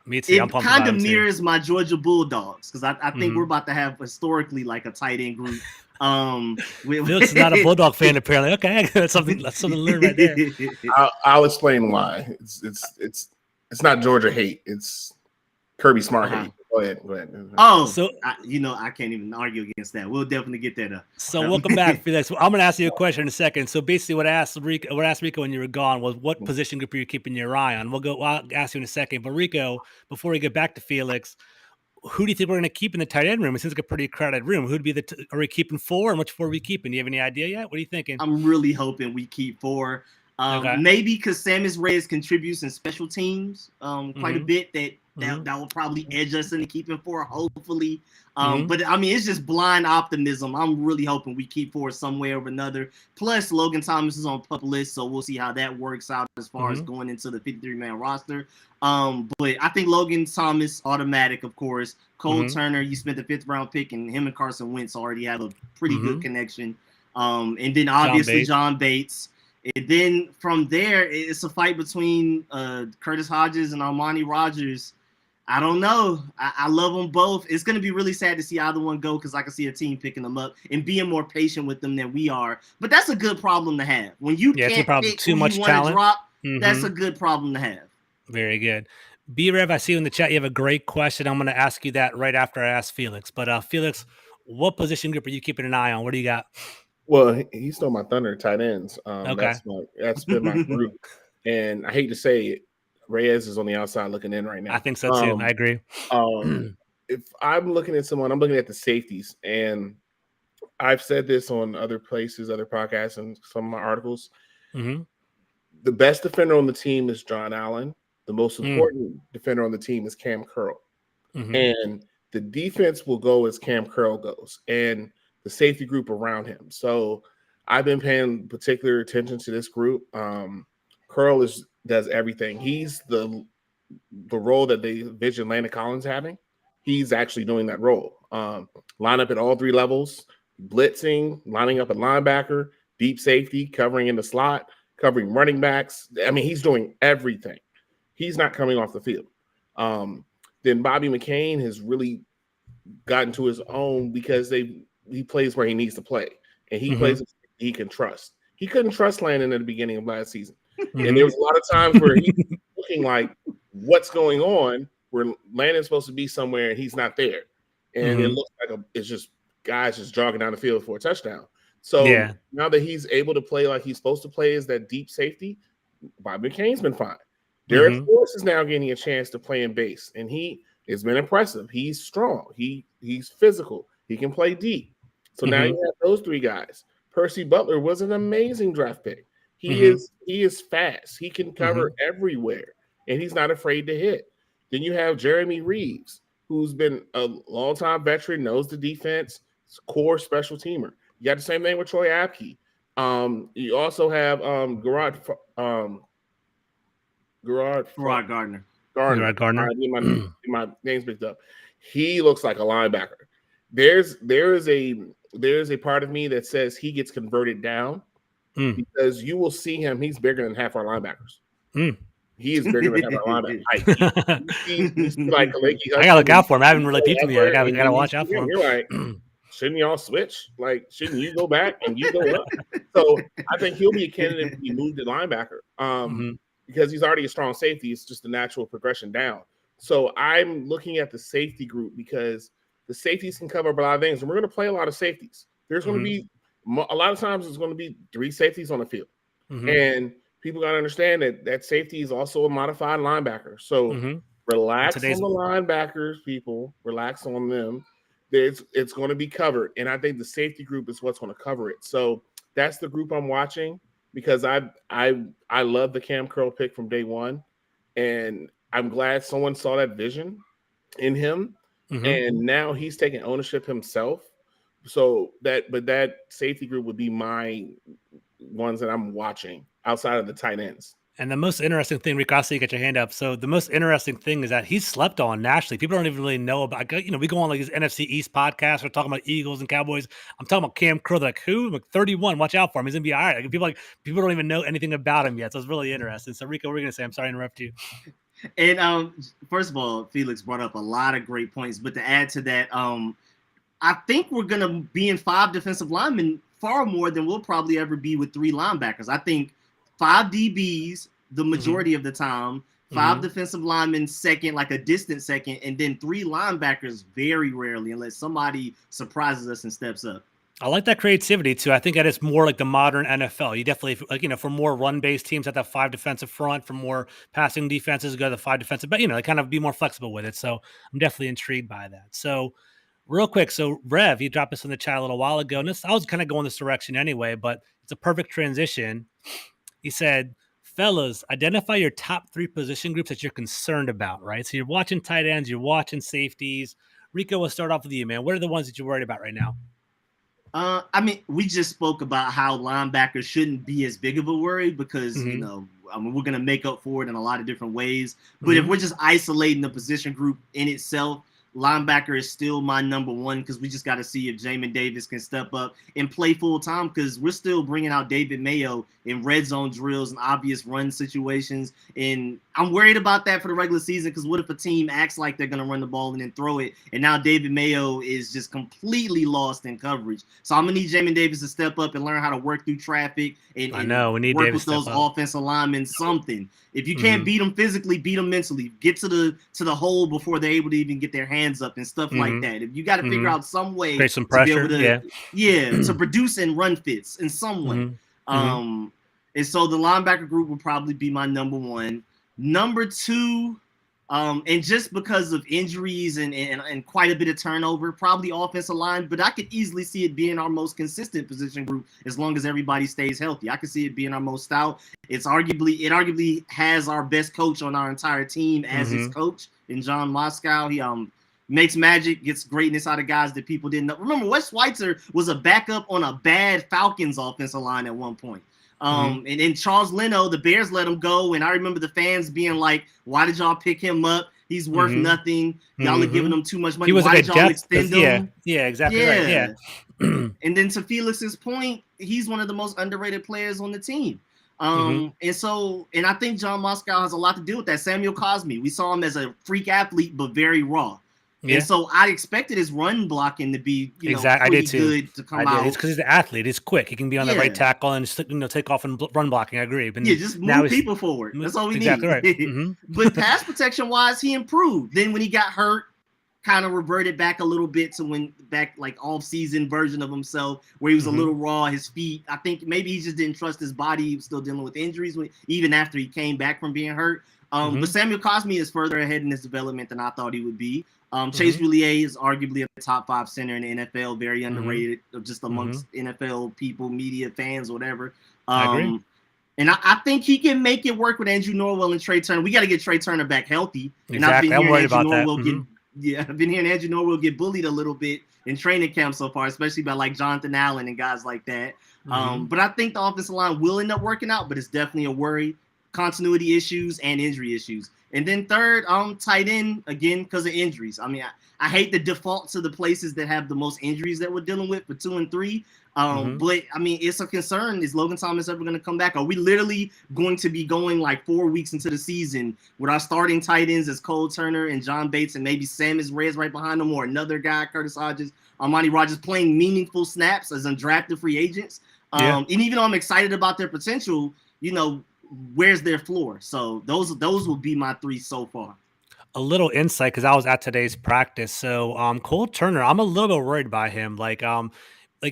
A: Me too.
B: It kind of mirrors my Georgia Bulldogs, because I think we're about to have historically like a tight end group.
A: Felix is not a Bulldog fan apparently. Okay, that's something to learn right there.
C: I'll explain why. It's not Georgia hate. It's Kirby Smart hate. Go ahead.
B: Oh, so I can't even argue against that. We'll definitely get that.
A: So welcome back, Felix. I'm going to ask you a question in a second. So basically, what I asked Rico when you were gone was, what position group are you keeping your eye on? I'll ask you in a second. But Rico, before we get back to Felix, who do you think we're going to keep in the tight end room? It seems like a pretty crowded room. Who'd be are we keeping 4? And which 4 are we keeping? Do you have any idea yet? What are you thinking?
B: I'm really hoping we keep 4. Maybe because Samus Reyes contributes in special teams quite a bit. That will probably edge us into keeping 4, hopefully. But I mean, it's just blind optimism. I'm really hoping we keep 4 some way or another. Plus, Logan Thomas is on pup list, so we'll see how that works out as far as going into the 53-man roster. But I think Logan Thomas, automatic, of course. Cole Turner, you spent the 5th round pick, and him and Carson Wentz already have a pretty good connection. And then obviously John Bates. And then from there, it's a fight between Curtis Hodges and Armani Rogers. I don't know. I love them both. It's going to be really sad to see either one go, because I can see a team picking them up and being more patient with them than we are. But that's a good problem to have. When you can't pick too much talent, drop, that's a good problem to have.
A: Very good. B-Rev, I see you in the chat. You have a great question. I'm going to ask you that right after I ask Felix. But Felix, what position group are you keeping an eye on? What do you got?
C: Well, he stole my thunder, tight ends. That's been my group. And I hate to say it, Reyes is on the outside looking in right now.
A: I think so too. I agree.
C: If I'm looking at someone, I'm looking at the safeties. And I've said this on other places, other podcasts, and some of my articles. The best defender on the team is John Allen. The most important defender on the team is Cam Curl. And the defense will go as Cam Curl goes. And the safety group around him. So I've been paying particular attention to this group. Curl does everything. He's the role that they envision Landon Collins having. He's actually doing that role. Line up at all 3 levels, blitzing, lining up at linebacker, deep safety, covering in the slot, covering running backs. I mean, he's doing everything. He's not coming off the field. Then Bobby McCain has really gotten to his own because he plays where he needs to play, and he plays he can trust. He couldn't trust Landon at the beginning of last season, and there was a lot of times where he's looking like, what's going on, where Landon's supposed to be somewhere and he's not there, and it looks like it's just guys just jogging down the field for a touchdown. So now that he's able to play like he's supposed to play as that deep safety, Bobby McCain's been fine. Derek Force is now getting a chance to play in base, and he has been impressive. He's strong. He's physical. He can play deep. So now you have those 3 guys. Percy Butler was an amazing draft pick. He is fast. He can cover everywhere, and he's not afraid to hit. Then you have Jeremy Reeves, who's been a long-time veteran, knows the defense, core special teamer. You got the same thing with Troy Apke. You also have Gerard
B: Gardner.
C: My name's picked up. He looks like a linebacker. There is a part of me that says he gets converted down because you will see him. He's bigger than half our linebackers. He is bigger than half our linebackers. He's like
A: I gotta look out for him. I haven't really peeped him yet. I gotta watch out for him.
C: You're like, shouldn't y'all switch? Like, shouldn't you go back and you go up? So I think he'll be a candidate to be moved to linebacker because he's already a strong safety. It's just a natural progression down. So I'm looking at the safety group because the safeties can cover a lot of things, and we're going to play a lot of safeties. There's going to be a lot of times there's going to be 3 safeties on the field, and people got to understand that safety is also a modified linebacker. So relax on the linebackers, people. Relax on them. It's going to be covered, and I think the safety group is what's going to cover it. So that's the group I'm watching because I love the Cam Curl pick from day one, and I'm glad someone saw that vision in him. And now he's taking ownership himself. So that safety group would be my ones that I'm watching outside of the tight ends.
A: And the most interesting thing, Rico, I see you got your hand up. So the most interesting thing is that he's slept on nationally. People don't even really know about, we go on like these NFC East podcasts. We're talking about Eagles and Cowboys. I'm talking about Cam Crow. They're like, who? I'm like, 31. Watch out for him. He's going to be all right. Like, people don't even know anything about him yet. So it's really interesting. So Rico, what are you going to say? I'm sorry to interrupt you.
B: And first of all, Felix brought up a lot of great points. But to add to that, I think we're going to be in 5 defensive linemen far more than we'll probably ever be with 3 linebackers. I think 5 DBs the majority of the time, 5 defensive linemen second, like a distant second, and then 3 linebackers very rarely, unless somebody surprises us and steps up.
A: I like that creativity too. I think that it's more like the modern NFL. You definitely, like, for more run-based teams at that 5 defensive front, for more passing defenses, go to the 5 defensive, but they kind of be more flexible with it. So I'm definitely intrigued by that. So real quick, so Rev, you dropped this in the chat a little while ago, and I was kind of going this direction anyway, but it's a perfect transition. He said, fellas, identify your top 3 position groups that you're concerned about, right? So you're watching tight ends, you're watching safeties. Rico, we'll start off with you, man. What are the ones that you're worried about right now?
B: I mean, we just spoke about how linebackers shouldn't be as big of a worry because, we're going to make up for it in a lot of different ways. But if we're just isolating the position group in itself, linebacker is still my number 1 because we just got to see if Jamin Davis can step up and play full time because we're still bringing out David Mayo in red zone drills and obvious run situations. And I'm worried about that for the regular season because what if a team acts like they're going to run the ball and then throw it? And now David Mayo is just completely lost in coverage. So I'm going to need Jamin Davis to step up and learn how to work through traffic and
A: we need
B: work
A: Davis
B: with those offensive linemen, something. If you can't beat them physically, beat them mentally. Get to the hole before they're able to even get their hands up and stuff like that. If you got to figure out some way
A: create some pressure,
B: to be able to, to produce and run fits in some way. And so the linebacker group will probably be my number 1. Number 2, and just because of injuries and quite a bit of turnover, probably offensive line, but I could easily see it being our most consistent position group as long as everybody stays healthy. I could see it being our most stout. It arguably has our best coach on our entire team as his coach in John Moscow. He makes magic, gets greatness out of guys that people didn't know. Remember, Wes Schweitzer was a backup on a bad Falcons offensive line at one point. And then Charles Leno, the Bears let him go. And I remember the fans being like, why did y'all pick him up? He's worth nothing. Y'all are giving him too much money. Why did y'all extend him?
A: Yeah, exactly right. Yeah.
B: And then to Felix's point, he's one of the most underrated players on the team. And I think John Moscow has a lot to do with that. Samuel Cosmi, we saw him as a freak athlete, but very raw. Yeah. And so I expected his run blocking to be, pretty good to come out.
A: It's because he's an athlete. He's quick. He can be on the right tackle and just, take off and run blocking. I agree. But
B: just move people forward. That's all we need. Right. But pass protection wise, he improved. Then when he got hurt, kind of reverted back a little bit to like off-season version of himself where he was a little raw, his feet. I think maybe he just didn't trust his body. He was still dealing with injuries even after he came back from being hurt. But Samuel Cosmi is further ahead in his development than I thought he would be. Chase Roulier is arguably a top 5 center in the NFL, very underrated, just amongst NFL people, media, fans, whatever.
A: I agree.
B: And I think he can make it work with Andrew Norwell and Trey Turner. We got to get Trey Turner back healthy.
A: Exactly.
B: And
A: I'm worried about that.
B: I've been hearing Andrew Norwell get bullied a little bit in training camp so far, especially by like Jonathan Allen and guys like that. But I think the offensive line will end up working out, but it's definitely a worry. Continuity issues and injury issues. And then third, tight end, again, because of injuries. I mean, I hate the default to the places that have the most injuries that we're dealing with for 2 and 3. But, I mean, it's a concern. Is Logan Thomas ever going to come back? Are we literally going to be going like 4 weeks into the season with our starting tight ends as Cole Turner and John Bates and maybe Sam is Reyes right behind them or another guy, Curtis Hodges, Armani Rogers, playing meaningful snaps as undrafted free agents? And even though I'm excited about their potential, where's their floor? So those will be my 3 so far.
A: A little insight because I was at today's practice. So Cole Turner, I'm a little bit worried by him. Like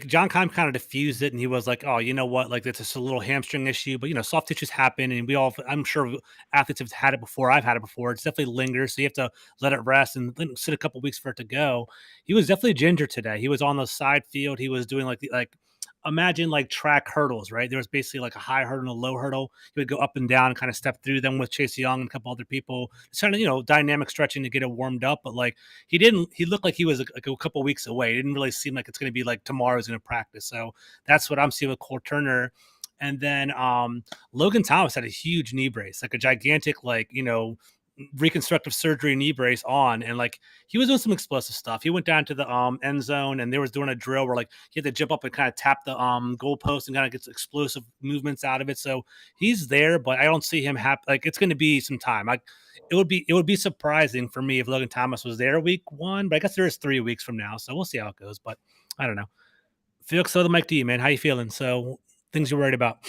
A: John Keim kind of diffused it and he was like, oh, you know what? Like it's just a little hamstring issue, but soft tissues happen and I'm sure athletes have had it before. I've had it before. It's definitely lingers. So you have to let it rest and then sit a couple weeks for it to go. He was definitely ginger today. He was on the side field. He was doing imagine like track hurdles, right? There was basically like a high hurdle and a low hurdle. He would go up and down and kind of step through them with Chase Young and a couple other people. It's kind of, dynamic stretching to get it warmed up. But he looked like he was like a couple weeks away. It didn't really seem like it's going to be like tomorrow's going to practice. So that's what I'm seeing with Cole Turner. And then Logan Thomas had a huge knee brace, like a gigantic, like, reconstructive surgery knee brace on, and like he was doing some explosive stuff. He went down to the end zone, and they was doing a drill where like he had to jump up and kind of tap the goalpost and kind of get explosive movements out of it. So he's there, but I don't see him like it's going to be some time. Like it would be surprising for me if Logan Thomas was there week 1, but I guess there is 3 weeks from now, so we'll see how it goes. But I don't know. Felix, so the mic to you, man. How you feeling? So things you're worried about?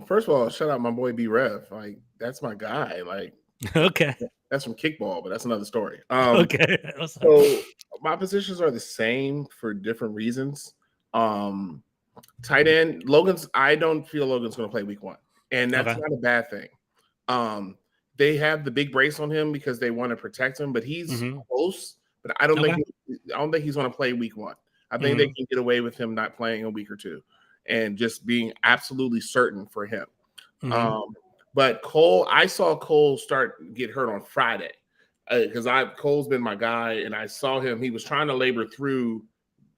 C: First of all, shout out my boy B Rev. Like that's my guy. Like.
A: Okay.
C: That's from kickball, but that's another story.
A: Okay.
C: So my positions are the same for different reasons. Tight end, I don't feel Logan's going to play week 1, and that's not a bad thing. They have the big brace on him because they want to protect him, but he's close. But I don't think he's going to play week 1. I think they can get away with him not playing a week or 2, and just being absolutely certain for him. But Cole, I saw Cole get hurt on Friday because Cole's been my guy, and I saw him. He was trying to labor through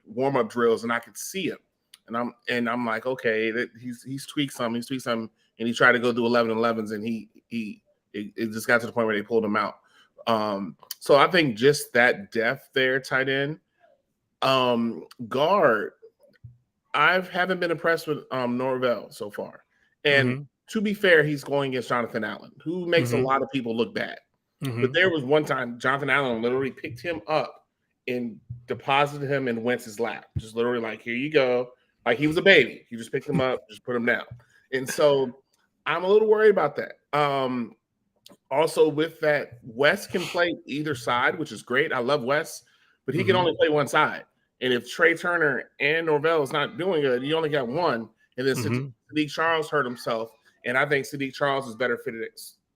C: warm-up drills, and I could see him. And I'm like, okay, he's tweaked something. And he tried to go do 11-11s, and it just got to the point where they pulled him out. So I think just that depth there, tight end. Guard, I haven't been impressed with Norvell so far, and. To be fair, he's going against Jonathan Allen, who makes a lot of people look bad. But there was one time Jonathan Allen literally picked him up and deposited him in Wentz's lap. Just literally like, here you go. Like he was a baby. He just picked him up, just put him down. And so I'm a little worried about that. Also with that, Wes can play either side, which is great. I love Wes, but he can only play one side. And if Trey Turner and Norvell is not doing good, you only got one. And then Sadiq Charles hurt himself. And I think Sadiq Charles is better fitted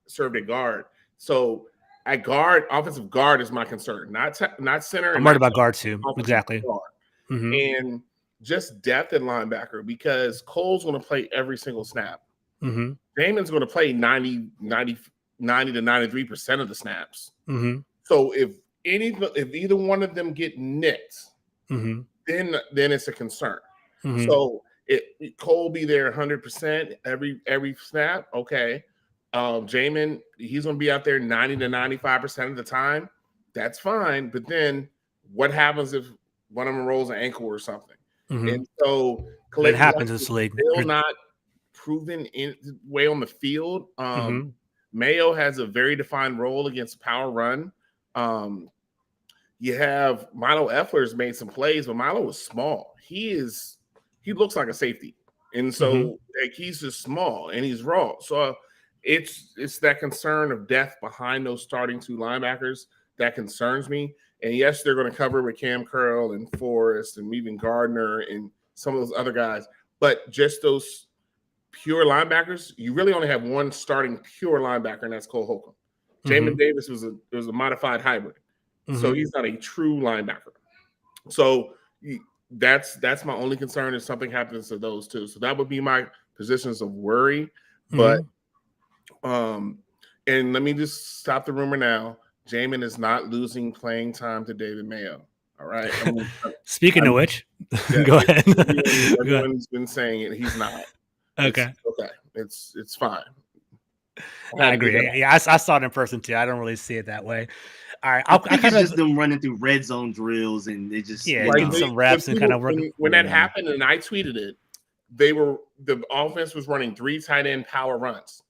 C: served at guard. So at guard, offensive guard is my concern, not center.
A: I'm worried about guard too. Exactly.
C: And just depth at linebacker because Cole's going to play every single snap. Damon's going to play 90 to 93% of the snaps. So if either one of them get nicked, then it's a concern. So Cole be there 100% every snap. Okay. Jamin, he's going to be out there 90 to 95% of the time. That's fine. But what happens if one of them rolls an ankle or something? And so
A: it happens in this league.
C: Still not proven way on the field. Mayo has a very defined role against power run. You have Milo Effler's made some plays, but Milo was small. He looks like a safety. And so like, he's just small and he's raw. So it's that concern of depth behind those starting 2 linebackers that concerns me. And yes, they're going to cover with Cam Curl and Forrest and even Gardner and some of those other guys. But just those pure linebackers, you really only have one starting pure linebacker, and that's Cole Holcomb. Jamin Davis was a modified hybrid. So he's not a true linebacker. So that's my only concern if something happens to those 2. So that would be my positions of worry. But and let me just stop the rumor now. Jamin is not losing playing time to David Mayo. All right.
A: Speaking of which, go ahead.
C: Everyone's been saying it. He's not.
A: Okay.
C: It's fine.
A: I agree. Yeah, I saw it in person too. I don't really see it that way. All right,
B: I think it's just them running through red zone drills, and they just
A: getting some reps and kind of working.
C: When that happened, and I tweeted it, the offense was running 3 tight end power runs.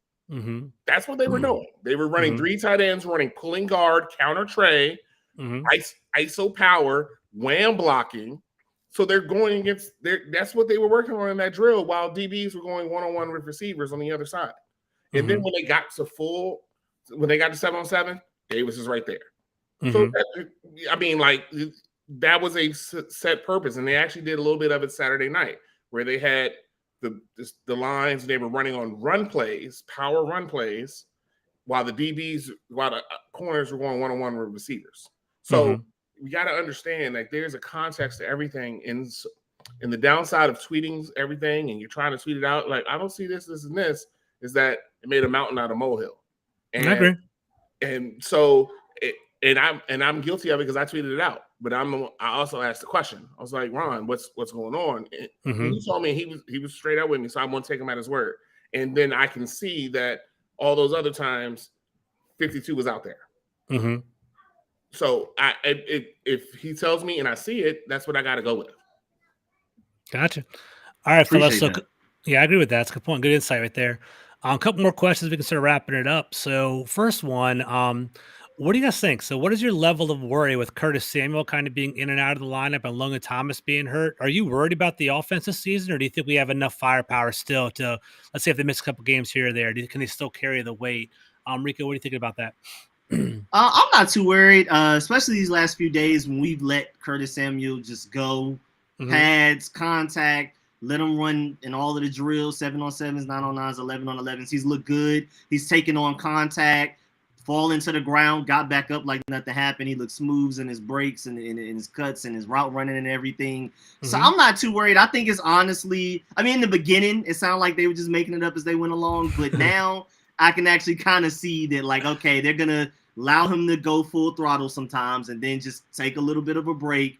C: That's what they were doing. They were running 3 tight ends, pulling guard, counter tray, ISO power, wham blocking. So they're going against. That's what they were working on in that drill, while DBs were going 1-on-1 with receivers on the other side. And then when they got to 7-on-7, Davis is right there. So that was a set purpose, and they actually did a little bit of it Saturday night, where they had the lines. They were running on run plays, power run plays, while the corners were going 1-on-1 with receivers. So we got to understand that there's a context to everything. And the downside of tweeting everything, and you're trying to tweet it out, like I don't see this, and this, is that it made a mountain out of molehill. And I agree. And so I'm guilty of it because I tweeted it out. But I also asked the question. I was like, Ron, what's going on? And he told me he was straight up with me, so I'm going to take him at his word. And then I can see that all those other times, 52 was out there. So if he tells me and I see it, that's what I got to go with.
A: Gotcha. All right, fellas. So yeah, I agree with that. It's a good point. Good insight right there. A couple more questions. We can start wrapping it up. So first one, what do you guys think? So what is your level of worry with Curtis Samuel kind of being in and out of the lineup and Logan Thomas being hurt? Are you worried about the offense this season, or do you think we have enough firepower still to, let's say if they miss a couple games here or there, can they still carry the weight? Rico, what do you think about that?
B: I'm not too worried, especially these last few days when we've let Curtis Samuel just go. Pads, contact, let him run in all of the drills, 7-on-7s, 9-on-9s, 11-on-11s. He's looked good. He's taken on contact, fall into the ground, got back up like nothing happened. He looked smooth in his breaks and in his cuts and his route running and everything. So I'm not too worried. I think it's honestly, I mean, in the beginning, it sounded like they were just making it up as they went along. But now I can actually kind of see that, like, okay, they're going to allow him to go full throttle sometimes and then just take a little bit of a break.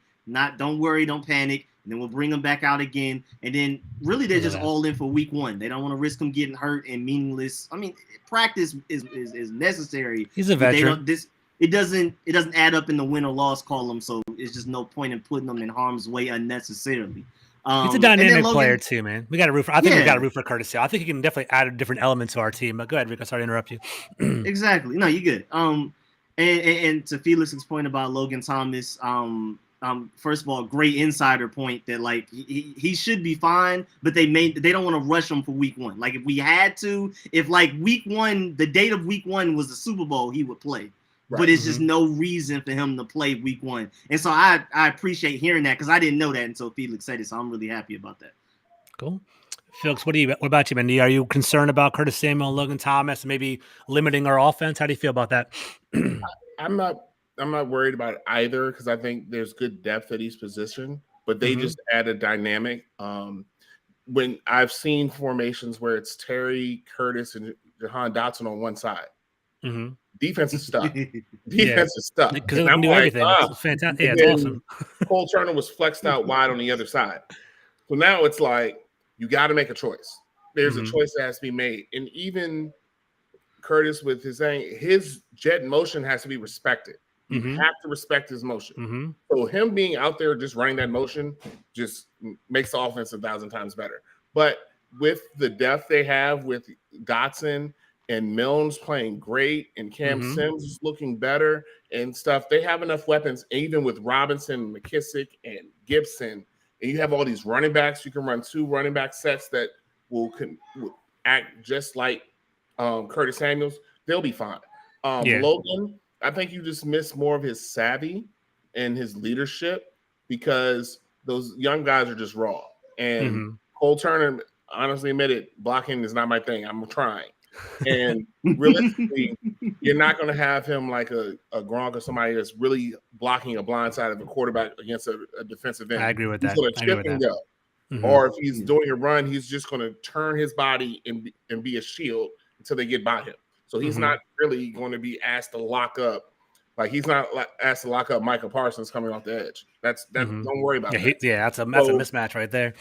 B: Don't worry, don't panic. And then we'll bring him back out again. And then really they're just all in for week one. They don't want to risk him getting hurt and meaningless. I mean, practice is necessary.
A: He's a veteran.
B: It doesn't add up in the win or loss column, so it's just no point in putting them in harm's way unnecessarily.
A: He's a dynamic player too, man. We got to root for. I think we got to root for Curtis. I think he can definitely add a different element to our team. But go ahead, Rico. Sorry to interrupt you.
B: Exactly. No, you're good. And to Felix's point about Logan Thomas, first of all, great insider point that like he should be fine, but they don't want to rush him for week one. Like if we had to, if like week one, the date of week one was the Super Bowl, he would play. Right. But it's just no reason for him to play week one. And so I appreciate hearing that because I didn't know that until Felix said it. So I'm really happy about that.
A: Cool. Felix, what about you, man? Are you concerned about Curtis Samuel and Logan Thomas maybe limiting our offense? How do you feel about that?
C: I'm not worried about either because I think there's good depth at each position, but they just add a dynamic. When I've seen formations where it's Terry, Curtis, and Jahan Dotson on one side, defense is stuck. Defense is stuck.
A: Because they can do everything. It's fantastic. Yeah, it's awesome.
C: Cole Turner was flexed out wide on the other side. So now it's like you got to make a choice. There's a choice that has to be made. And even Curtis with his jet motion has to be respected. You have to respect his motion. So him being out there just running that motion just makes the offense 1,000 times better. But with the depth they have with Dotson and Milnes playing great and Cam Sims looking better and stuff, they have enough weapons, even with Robinson, McKissick, and Gibson. And you have all these running backs. You can run 2 running back sets that will act just like Curtis Samuels. They'll be fine. Logan, I think you just miss more of his savvy and his leadership because those young guys are just raw. And Cole Turner, honestly admitted, blocking is not my thing. I'm trying. And realistically, you're not going to have him like a Gronk or somebody that's really blocking a blind side of a quarterback against a defensive end.
A: I agree with that.
C: He's going to chip and go. Or if he's doing a run, he's just going to turn his body and be a shield until they get by him. So he's not really going to be asked to lock up. Like he's not asked to lock up Micah Parsons coming off the edge. That's don't worry about that.
A: That's a mismatch right there.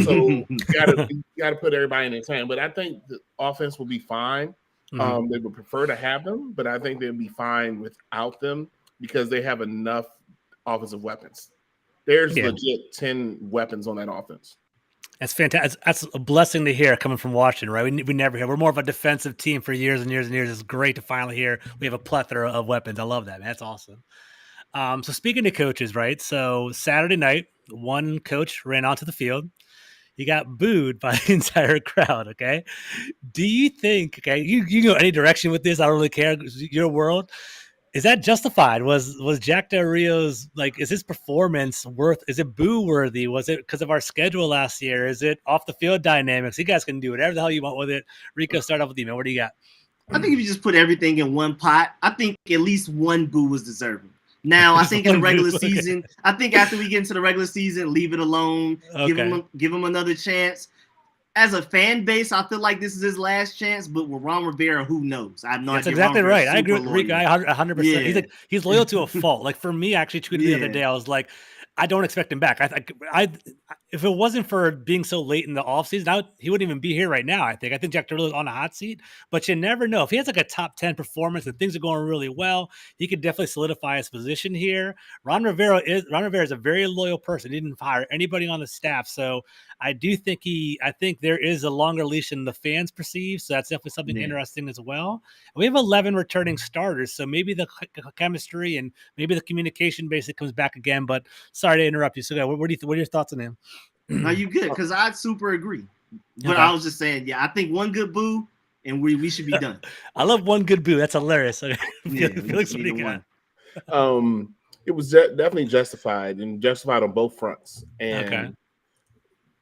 C: So you got to put everybody in their time. But I think the offense will be fine. They would prefer to have them, but I think they'd be fine without them because they have enough offensive weapons. There's legit 10 weapons on that offense.
A: That's fantastic. That's a blessing to hear coming from Washington, right? We never hear. We're more of a defensive team for years and years and years. It's great to finally hear we have a plethora of weapons. I love that, man. That's awesome. So speaking to coaches, right? So Saturday night, one coach ran onto the field. He got booed by the entire crowd, okay? Do you think, okay, you go any direction with this? I don't really care. Your world. Is that justified? Was Jack Del Rio's, like, is his performance is it boo worthy? Was it because of our schedule last year? Is it off the field dynamics? You guys can do whatever the hell you want with it. Rico, start off with you, man. What do you got?
B: I think if you just put everything in one pot, I think at least one boo was deserving. Now, I think in the regular season, I think after we get into the regular season, leave it alone, give him another chance. as a fan base, I feel like this is his last chance. But with Ron Rivera, who knows? I have no idea.
A: That's exactly right. I agree with Rico. 100%. He's loyal to a fault. Like for me, I actually tweeted the other day. I was like, I don't expect him back. I if it wasn't for being so late in the offseason, he wouldn't even be here right now. I think Jack Doyle is on a hot seat, but you never know. If he has like a top 10 performance and things are going really well, he could definitely solidify his position here. Ron Rivera is a very loyal person. He didn't fire anybody on the staff, so I do think I think there is a longer leash than the fans perceive. So that's definitely something interesting as well. And we have 11 returning starters, so maybe the chemistry and maybe the communication basically comes back again. But sorry to interrupt you. So, what are your thoughts on him?
B: No, you good, because I super agree. But I was just saying, I think one good boo and we should be done.
A: I love one good boo. That's hilarious. Felix, what do you got?
C: It was definitely justified on both fronts, and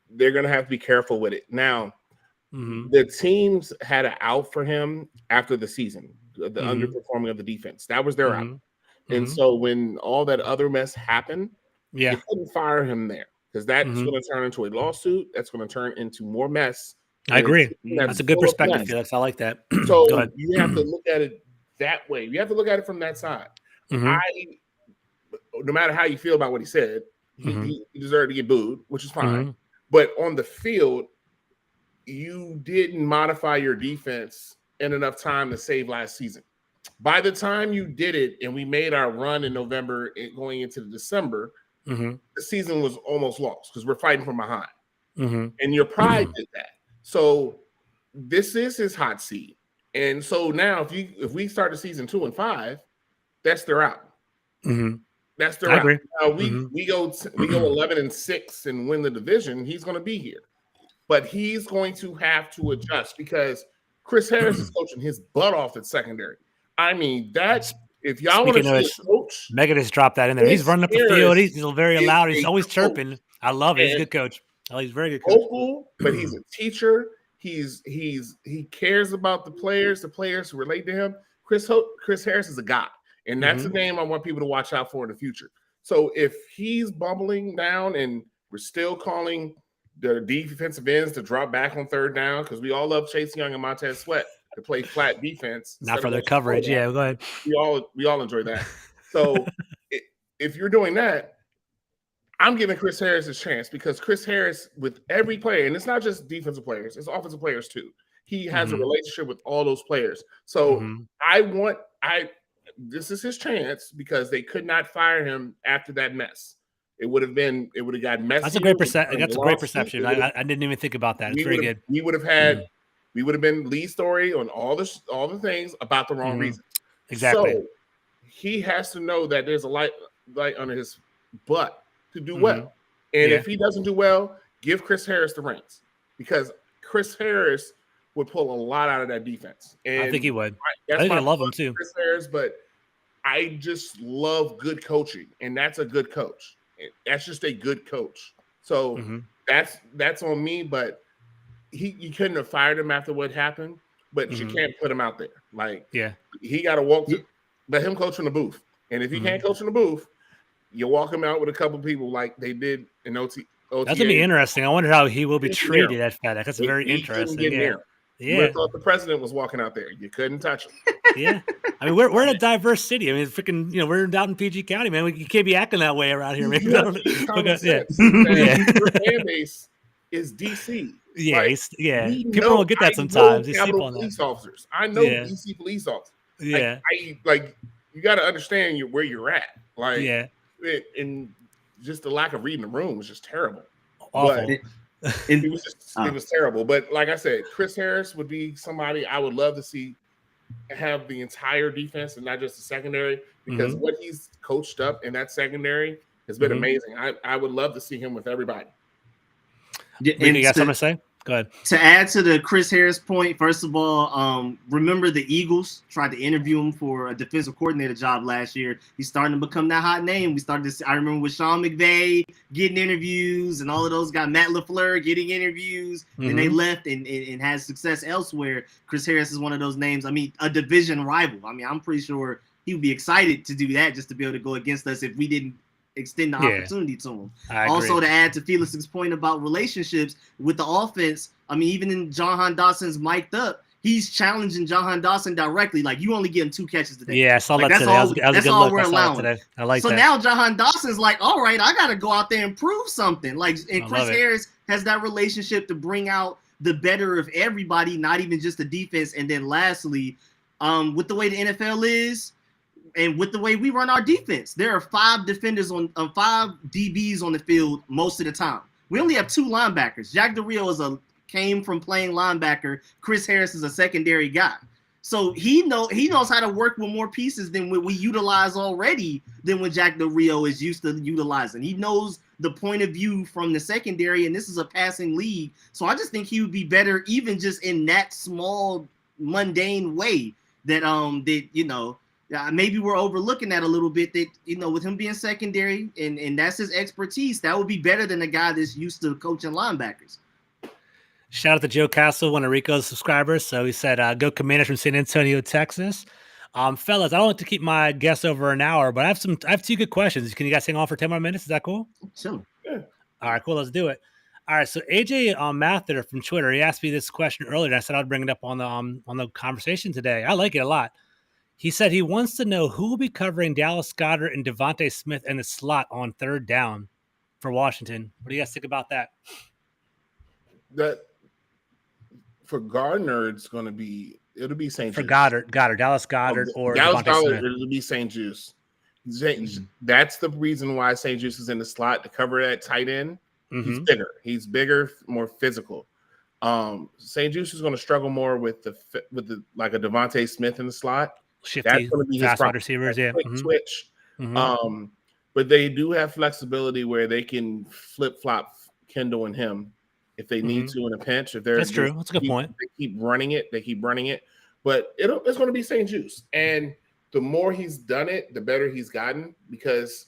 C: they're going to have to be careful with it. Now, the teams had an out for him after the season, the underperforming of the defense. That was their out. And so when all that other mess happened, you couldn't fire him there, because that's going to turn into a lawsuit. That's going to turn into more mess.
A: I agree. That's a good perspective, Felix. I like that.
C: So you have to look at it that way. You have to look at it from that side. No matter how you feel about what he said, he deserved to get booed, which is fine. But on the field, you didn't modify your defense in enough time to save last season. By the time you did it and we made our run in November and going into December, the season was almost lost because we're fighting from behind. And your pride did that. So this is his hot seat. And so now if we start the season 2-5, that's their out. That's their out. Now we go 11-6 and win the division, he's going to be here. But he's going to have to adjust, because Chris Harris is coaching his butt off at secondary. I mean, that's, if y'all want to see a coach,
A: Megan just dropped that in there. He's running up the field. He's very loud. He's always chirping. I love it. He's a good coach. He's a very good coach.
C: Vocal, but he's a teacher. He cares about the players who relate to him. Chris Harris is a guy, and that's a name I want people to watch out for in the future. So if he's bumbling down and we're still calling the defensive ends to drop back on third down, because we all love Chase Young and Montez Sweat to play flat defense.
A: Not for their coverage. Yeah, go ahead.
C: We all enjoy that. So if you're doing that, I'm giving Chris Harris a chance, because Chris Harris, with every player, and it's not just defensive players, it's offensive players too. He has a relationship with all those players. So this is his chance, because they could not fire him after that mess. It would have gotten messy.
A: That's a great perception. I didn't even think about that. It's very good.
C: We would have been lead story on all the things about the wrong reason.
A: Exactly.
C: So he has to know that there's a light under his butt to do well. And if he doesn't do well, give Chris Harris the reins, because Chris Harris would pull a lot out of that defense. And
A: I think he would. I love him too.
C: Chris Harris, but I just love good coaching, and that's a good coach. That's just a good coach. So that's on me, but you couldn't have fired him after what happened, but you can't put him out there. Like, he got to let him coach in the booth. And if he can't coach in the booth, you walk him out with a couple people like they did in OTA.
A: That's going to be interesting. I wonder how he will be treated at FedEx. That's very interesting.
C: You would have thought the president was walking out there. You couldn't touch him.
A: I mean, we're in a diverse city. I mean, freaking, we're out in PG County, man. You can't be acting that way around here, man.
C: Your fan base is DC.
A: People don't get that sometimes.
C: I know police officers. I know DC police officers. You got to understand where you're at. And just the lack of reading the room was just terrible.
A: Awful.
C: But it was terrible. But like I said, Chris Harris would be somebody I would love to see have the entire defense and not just the secondary, because what he's coached up in that secondary has been amazing. I would love to see him with everybody.
A: You got something to say? Go ahead.
B: To add to the Chris Harris point, first of all, remember the Eagles tried to interview him for a defensive coordinator job last year. He's starting to become that hot name. I remember with Sean McVay getting interviews, and all of those got Matt LaFleur getting interviews, and they left and had success elsewhere. Chris Harris is one of those names. I mean, a division rival. I mean, I'm pretty sure he would be excited to do that, just to be able to go against us if we didn't extend the opportunity to him. Also, to add to Felix's point about relationships with the offense, I mean, even in Jahan Dawson's mic'd up, he's challenging Jahan Dawson directly. Like, you only get him 2 catches today.
A: Yeah, I saw
B: like,
A: that today.
B: That's all we're allowing.
A: I like
B: that. So now Jahan Dawson's like, all right, I got to go out there and prove something. Like, and Chris Harris has that relationship to bring out the better of everybody, not even just the defense. And then lastly, with the way the NFL is, and with the way we run our defense, there are 5 defenders on 5 DBs on the field most of the time. We only have 2 linebackers. Jack Del Rio came from playing linebacker. Chris Harris is a secondary guy. So he knows how to work with more pieces than what we utilize already than what Jack Del Rio is used to utilizing. He knows the point of view from the secondary, and this is a passing league. So I just think he would be better even just in that small, mundane way that maybe we're overlooking that a little bit, that, with him being secondary and that's his expertise, that would be better than a guy that's used to coaching linebackers.
A: Shout out to Joe Castle, one of Rico's subscribers. So he said, go Commanders from San Antonio, Texas. Fellas, I don't like to keep my guests over an hour, but I have 2 good questions. Can you guys hang on for 10 more minutes? Is that cool?
B: Sure.
C: Yeah.
A: All right, cool. Let's do it. All right. So AJ Mather from Twitter, he asked me this question earlier, and I said I'd bring it up on the conversation today. I like it a lot. He said he wants to know who will be covering Dallas Goedert and Davonte Smith in the slot on 3rd down for Washington. What do you guys think about that?
C: That for Gardner, it'll be St.
A: For Goddard, Dallas Goedert or
C: Dallas
A: Davonte
C: Goedert,
A: Smith.
C: it'll be St. Juice. That's the reason why St. Juice is in the slot to cover that tight end. Mm-hmm. He's bigger, more physical. St. Juice is going to struggle more with the like a Davonte Smith in the slot.
A: Shifty,
C: that's going to be his
A: wide receivers, yeah.
C: Switch. Mm-hmm. But they do have flexibility where they can flip flop Kendall and him if they need to in a pinch.
A: That's true. That's a good point.
C: They keep running it. But it's going to be St. Juice. And the more he's done it, the better he's gotten, because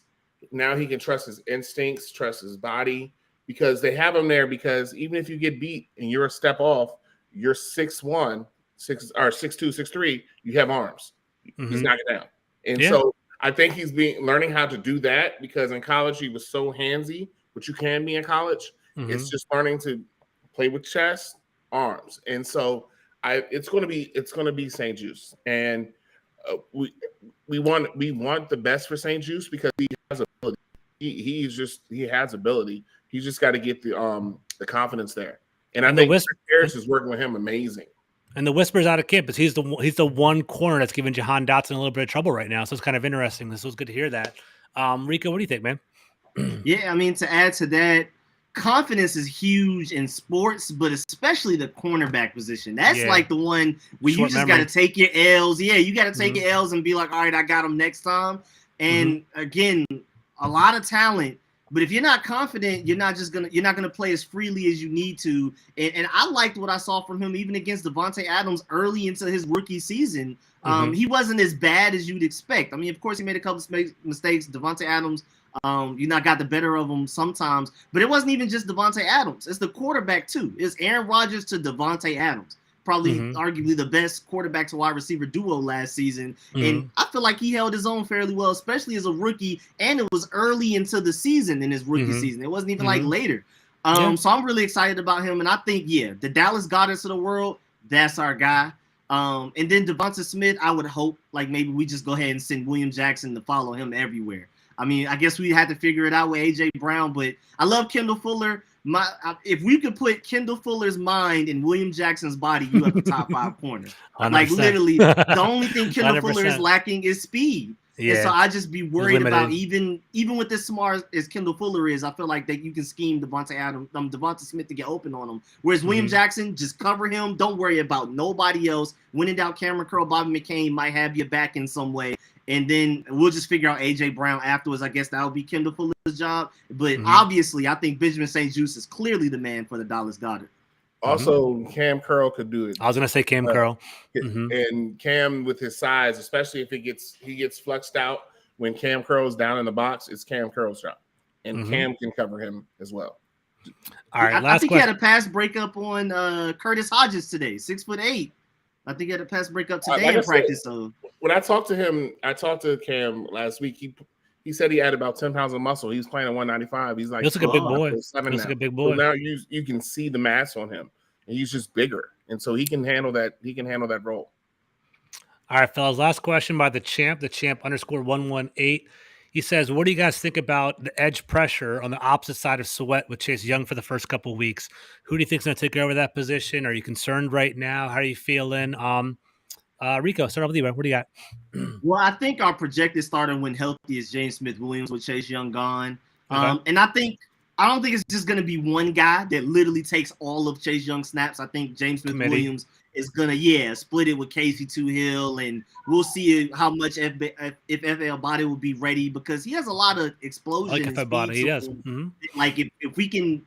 C: now he can trust his instincts, trust his body, because they have him there. Because even if you get beat and you're a step off, you're 6'1", 6'2", 6'3", you have arms. He's knocking down. And so I think he's learning how to do that, because in college he was so handsy, which you can be in college. It's just learning to play with chest, arms. And so it's going to be St. Juice. And we want the best for St. Juice because he has ability. He has ability. He's just got to get the confidence there. And I think Harris is working with him amazing.
A: And the whispers out of camp is he's the one corner that's giving Jahan Dotson a little bit of trouble right now. So it's kind of interesting. This was good to hear that. Rico, what do you think, man?
B: Yeah, I mean, to add to that, confidence is huge in sports, but especially the cornerback position. That's like the one where you just got to take your L's. Yeah, you got to take your L's and be like, all right, I got them next time. And again, a lot of talent. But if you're not confident, you're not gonna play as freely as you need to. And I liked what I saw from him even against Davonte Adams early into his rookie season. He wasn't as bad as you'd expect. I mean, of course, he made a couple mistakes. Davonte Adams, got the better of him sometimes. But it wasn't even just Davonte Adams. It's the quarterback too. It's Aaron Rodgers to Davonte Adams. Probably arguably the best quarterback to wide receiver duo last season. And I feel like he held his own fairly well, especially as a rookie. And it was early into the season in his rookie season. It wasn't even like later. So I'm really excited about him. And I think, the Dallas Goederts of the world, that's our guy. And then Davonte Smith, I would hope like maybe we just go ahead and send William Jackson to follow him everywhere. I mean, I guess we had to figure it out with A.J. Brown, but I love Kendall Fuller. If we could put Kendall Fuller's mind in William Jackson's body, you have the top 5 corner.
A: 100%.
B: Like literally, the only thing Kendall
A: 100%.
B: Fuller is lacking is speed. Yeah. And so I just be worried about even with as smart as Kendall Fuller is, I feel like that you can scheme Davonte Smith to get open on him. Whereas William Jackson, just cover him. Don't worry about nobody else. When in doubt, Cameron Curl, Bobby McCain might have your back in some way. And then we'll just figure out A.J. Brown afterwards. I guess that would be Kendall Fuller's job. But obviously, I think Benjamin St. Juice is clearly the man for the Dallas Goedert.
C: Also, Cam Curl could do it.
A: I was going to say Cam Curl.
C: And Cam, with his size, especially if he gets flexed out when Cam Curl's down in the box, it's Cam Curl's job. And Cam can cover him as well.
A: All right,
B: I think he had a pass breakup on Curtis Hodges today, 6'8". I think he had a pass breakup today in practice. So
C: when I talked to Cam last week, he said he had about 10 pounds of muscle. He was playing at 195. He's like,
A: looks like a big boy. Looks like a big boy.
C: So now you can see the mass on him. and he's just bigger, and so he can handle that. He can handle that role.
A: All right, fellas. Last question by the champ _118. He says, what do you guys think about the edge pressure on the opposite side of Sweat with Chase Young for the first couple of weeks? Who do you think is going to take over that position? Are you concerned right now? How are you feeling? Rico, start off with you, man. What do you got?
B: Well, I think our projected starter when healthy is James Smith-Williams with Chase Young gone. And I don't think it's just going to be one guy that literally takes all of Chase Young snaps. I think James Smith-Williams is going to, split it with Casey Hill, and we'll see how much if FL Body will be ready, because he has a lot of explosion.
A: Like FL Body, he does.
B: Like if we can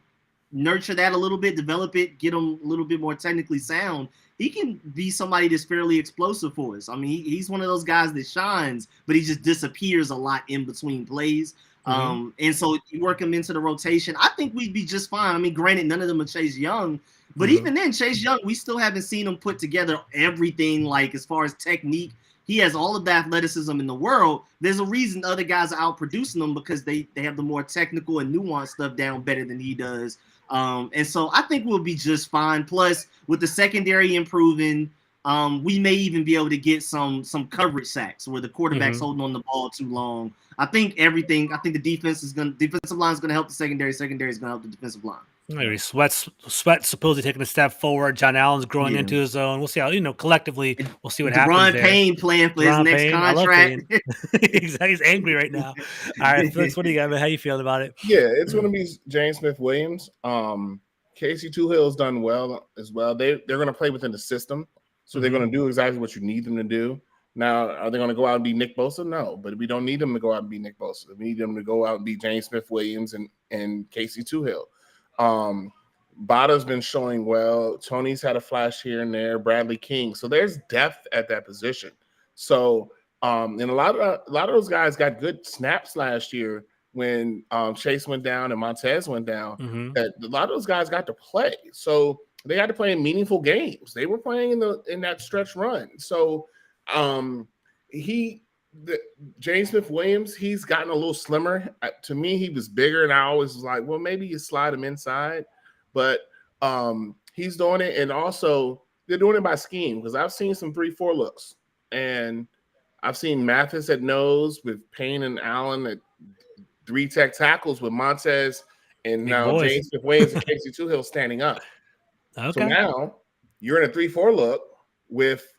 B: nurture that a little bit, develop it, get him a little bit more technically sound, he can be somebody that's fairly explosive for us. I mean, he's one of those guys that shines, but he just disappears a lot in between plays. And so you work him into the rotation. I think we'd be just fine. I mean, granted, none of them are Chase Young, but even then, Chase Young, we still haven't seen him put together everything, like as far as technique. He has all of the athleticism in the world. There's a reason other guys are out producing him, because they have the more technical and nuanced stuff down better than he does. And so I think we'll be just fine. Plus, with the secondary improving, we may even be able to get some coverage sacks where the quarterback's holding on the ball too long. I think the defensive line is going to help the secondary. Secondary is going to help the defensive line.
A: Sweat supposedly taking a step forward. John Allen's growing into his own. We'll see how, collectively, we'll see what happens there.
B: Payne playing for his next contract.
A: Exactly. He's angry right now. All right, Felix, what do you got, man? How you feeling about it?
C: Yeah, it's going to be James Smith-Williams. Casey Hill's done well as well. They're going to play within the system, so they're going to do exactly what you need them to do. Now, are they going to go out and be Nick Bosa? No, but we don't need them to go out and be Nick Bosa. We need them to go out and be James Smith-Williams and Casey Hill. Bada's been showing well. Tony's had a flash here and there. Bradley King. So there's depth at that position. So and a lot of those guys got good snaps last year when Chase went down and Montez went down. That a lot of those guys got to play. So they had to play in meaningful games. They were playing in that stretch run. So James Smith-Williams, he's gotten a little slimmer. To me, he was bigger, and I always was like, well, maybe you slide him inside. But he's doing it, and also they're doing it by scheme, because I've seen some 3-4 looks, and I've seen Mathis at nose with Payne and Allen at 3 tech tackles with Montez, and now James Smith-Williams and Casey Hill standing up. Okay. So now you're in a 3-4 look with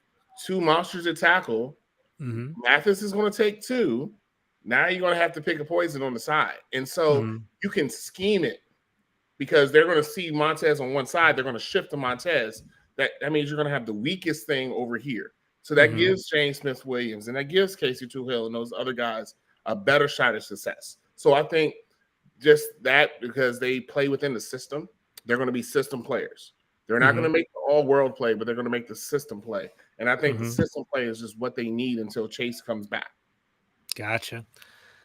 C: 2 monsters at tackle. Mathis is going to take 2. Now you're going to have to pick a poison on the side. And so you can scheme it, because they're going to see Montez on one side. They're going to shift to Montez. That means you're going to have the weakest thing over here. So that gives James Smith-Williams and that gives Casey Hill and those other guys a better shot at success. So I think just that, because they play within the system, they're going to be system players. They're not going to make the all-world play, but they're going to make the system play. And I think the system play is just what they need until Chase comes back.
A: Gotcha.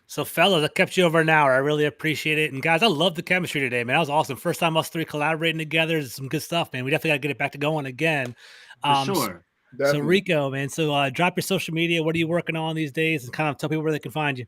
A: So, fellas, I kept you over an hour. I really appreciate it. And, guys, I love the chemistry today, man. That was awesome. First time us 3 collaborating together. It's some good stuff, man. We definitely got to get it back to going again.
B: For sure.
A: So, Rico, man, drop your social media. What are you working on these days? And kind of tell people where they can find you.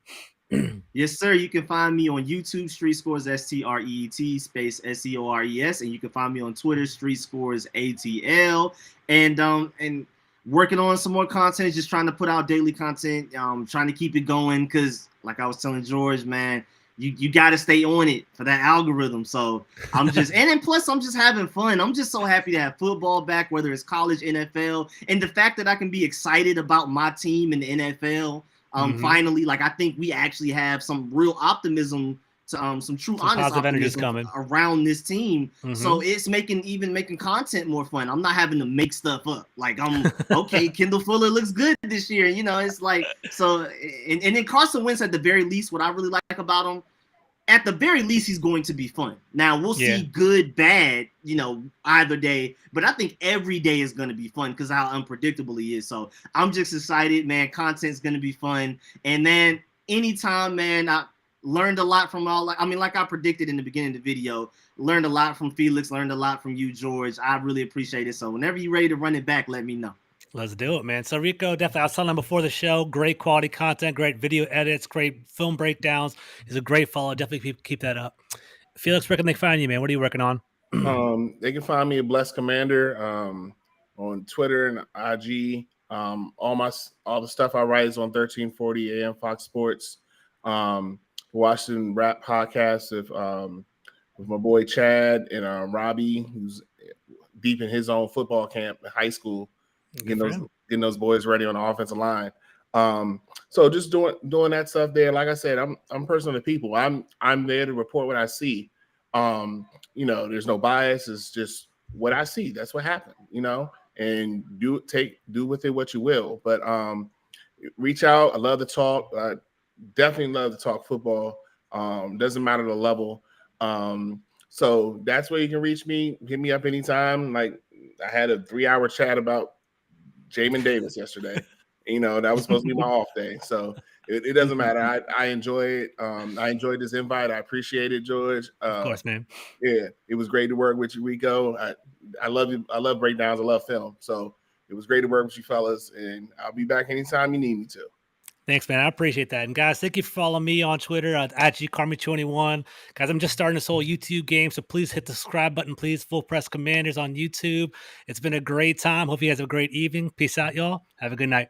B: Yes, sir. You can find me on YouTube, Street Scores STREET space SCORES, and you can find me on Twitter, Street Scores ATL, and working on some more content. Just trying to put out daily content. Trying to keep it going, because like I was telling George, man, you got to stay on it for that algorithm. So I'm just and then plus I'm just having fun. I'm just so happy to have football back, whether it's college, NFL, and the fact that I can be excited about my team in the NFL. Finally, like I think we actually have some real optimism, some true honest optimism around this team. So it's making content more fun. I'm not having to make stuff up. Like I'm okay. Kendall Fuller looks good this year. It's like so. And then Carson Wentz, at the very least, what I really like about him, at the very least, he's going to be fun. Now we'll see good, bad, either day. But I think every day is going to be fun because how unpredictable he is. So I'm just excited, man. Content's going to be fun. And then anytime, man, I learned a lot from like I predicted in the beginning of the video, learned a lot from Felix, learned a lot from you, George. I really appreciate it. So whenever you're ready to run it back, let me know.
A: Let's do it, man. So Rico, definitely, I was telling him before the show, great quality content, great video edits, great film breakdowns. He's a great follow. Definitely keep that up. Felix, where can they find you, man? What are you working on?
C: They can find me at Blessed Commander on Twitter and IG. All the stuff I write is on 1340 AM Fox Sports. Washington Rap Podcast with my boy Chad and Robbie, who's deep in his own football camp in high school, getting those boys ready on the offensive line. So just doing that stuff there. Like I said, I'm a person of the people. I'm there to report what I see. There's no bias. It's just what I see. That's what happened, and do with it what you will. But reach out. I love to talk. I definitely love to talk football. Doesn't matter the level. So that's where you can reach me. Hit me up anytime. Like I had a 3-hour chat about Jamin Davis yesterday. That was supposed to be my off day. So it doesn't matter. I enjoy it. I enjoyed this invite. I appreciate it, George.
A: Of course, man.
C: Yeah, it was great to work with you, Rico. I love you. I love breakdowns. I love film. So it was great to work with you fellas. And I'll be back anytime you need me to.
A: Thanks, man. I appreciate that. And guys, thank you for following me on Twitter at Carmi21. Guys, I'm just starting this whole YouTube game, so please hit the subscribe button, please. Full Press Commanders on YouTube. It's been a great time. Hope you guys have a great evening. Peace out, y'all. Have a good night.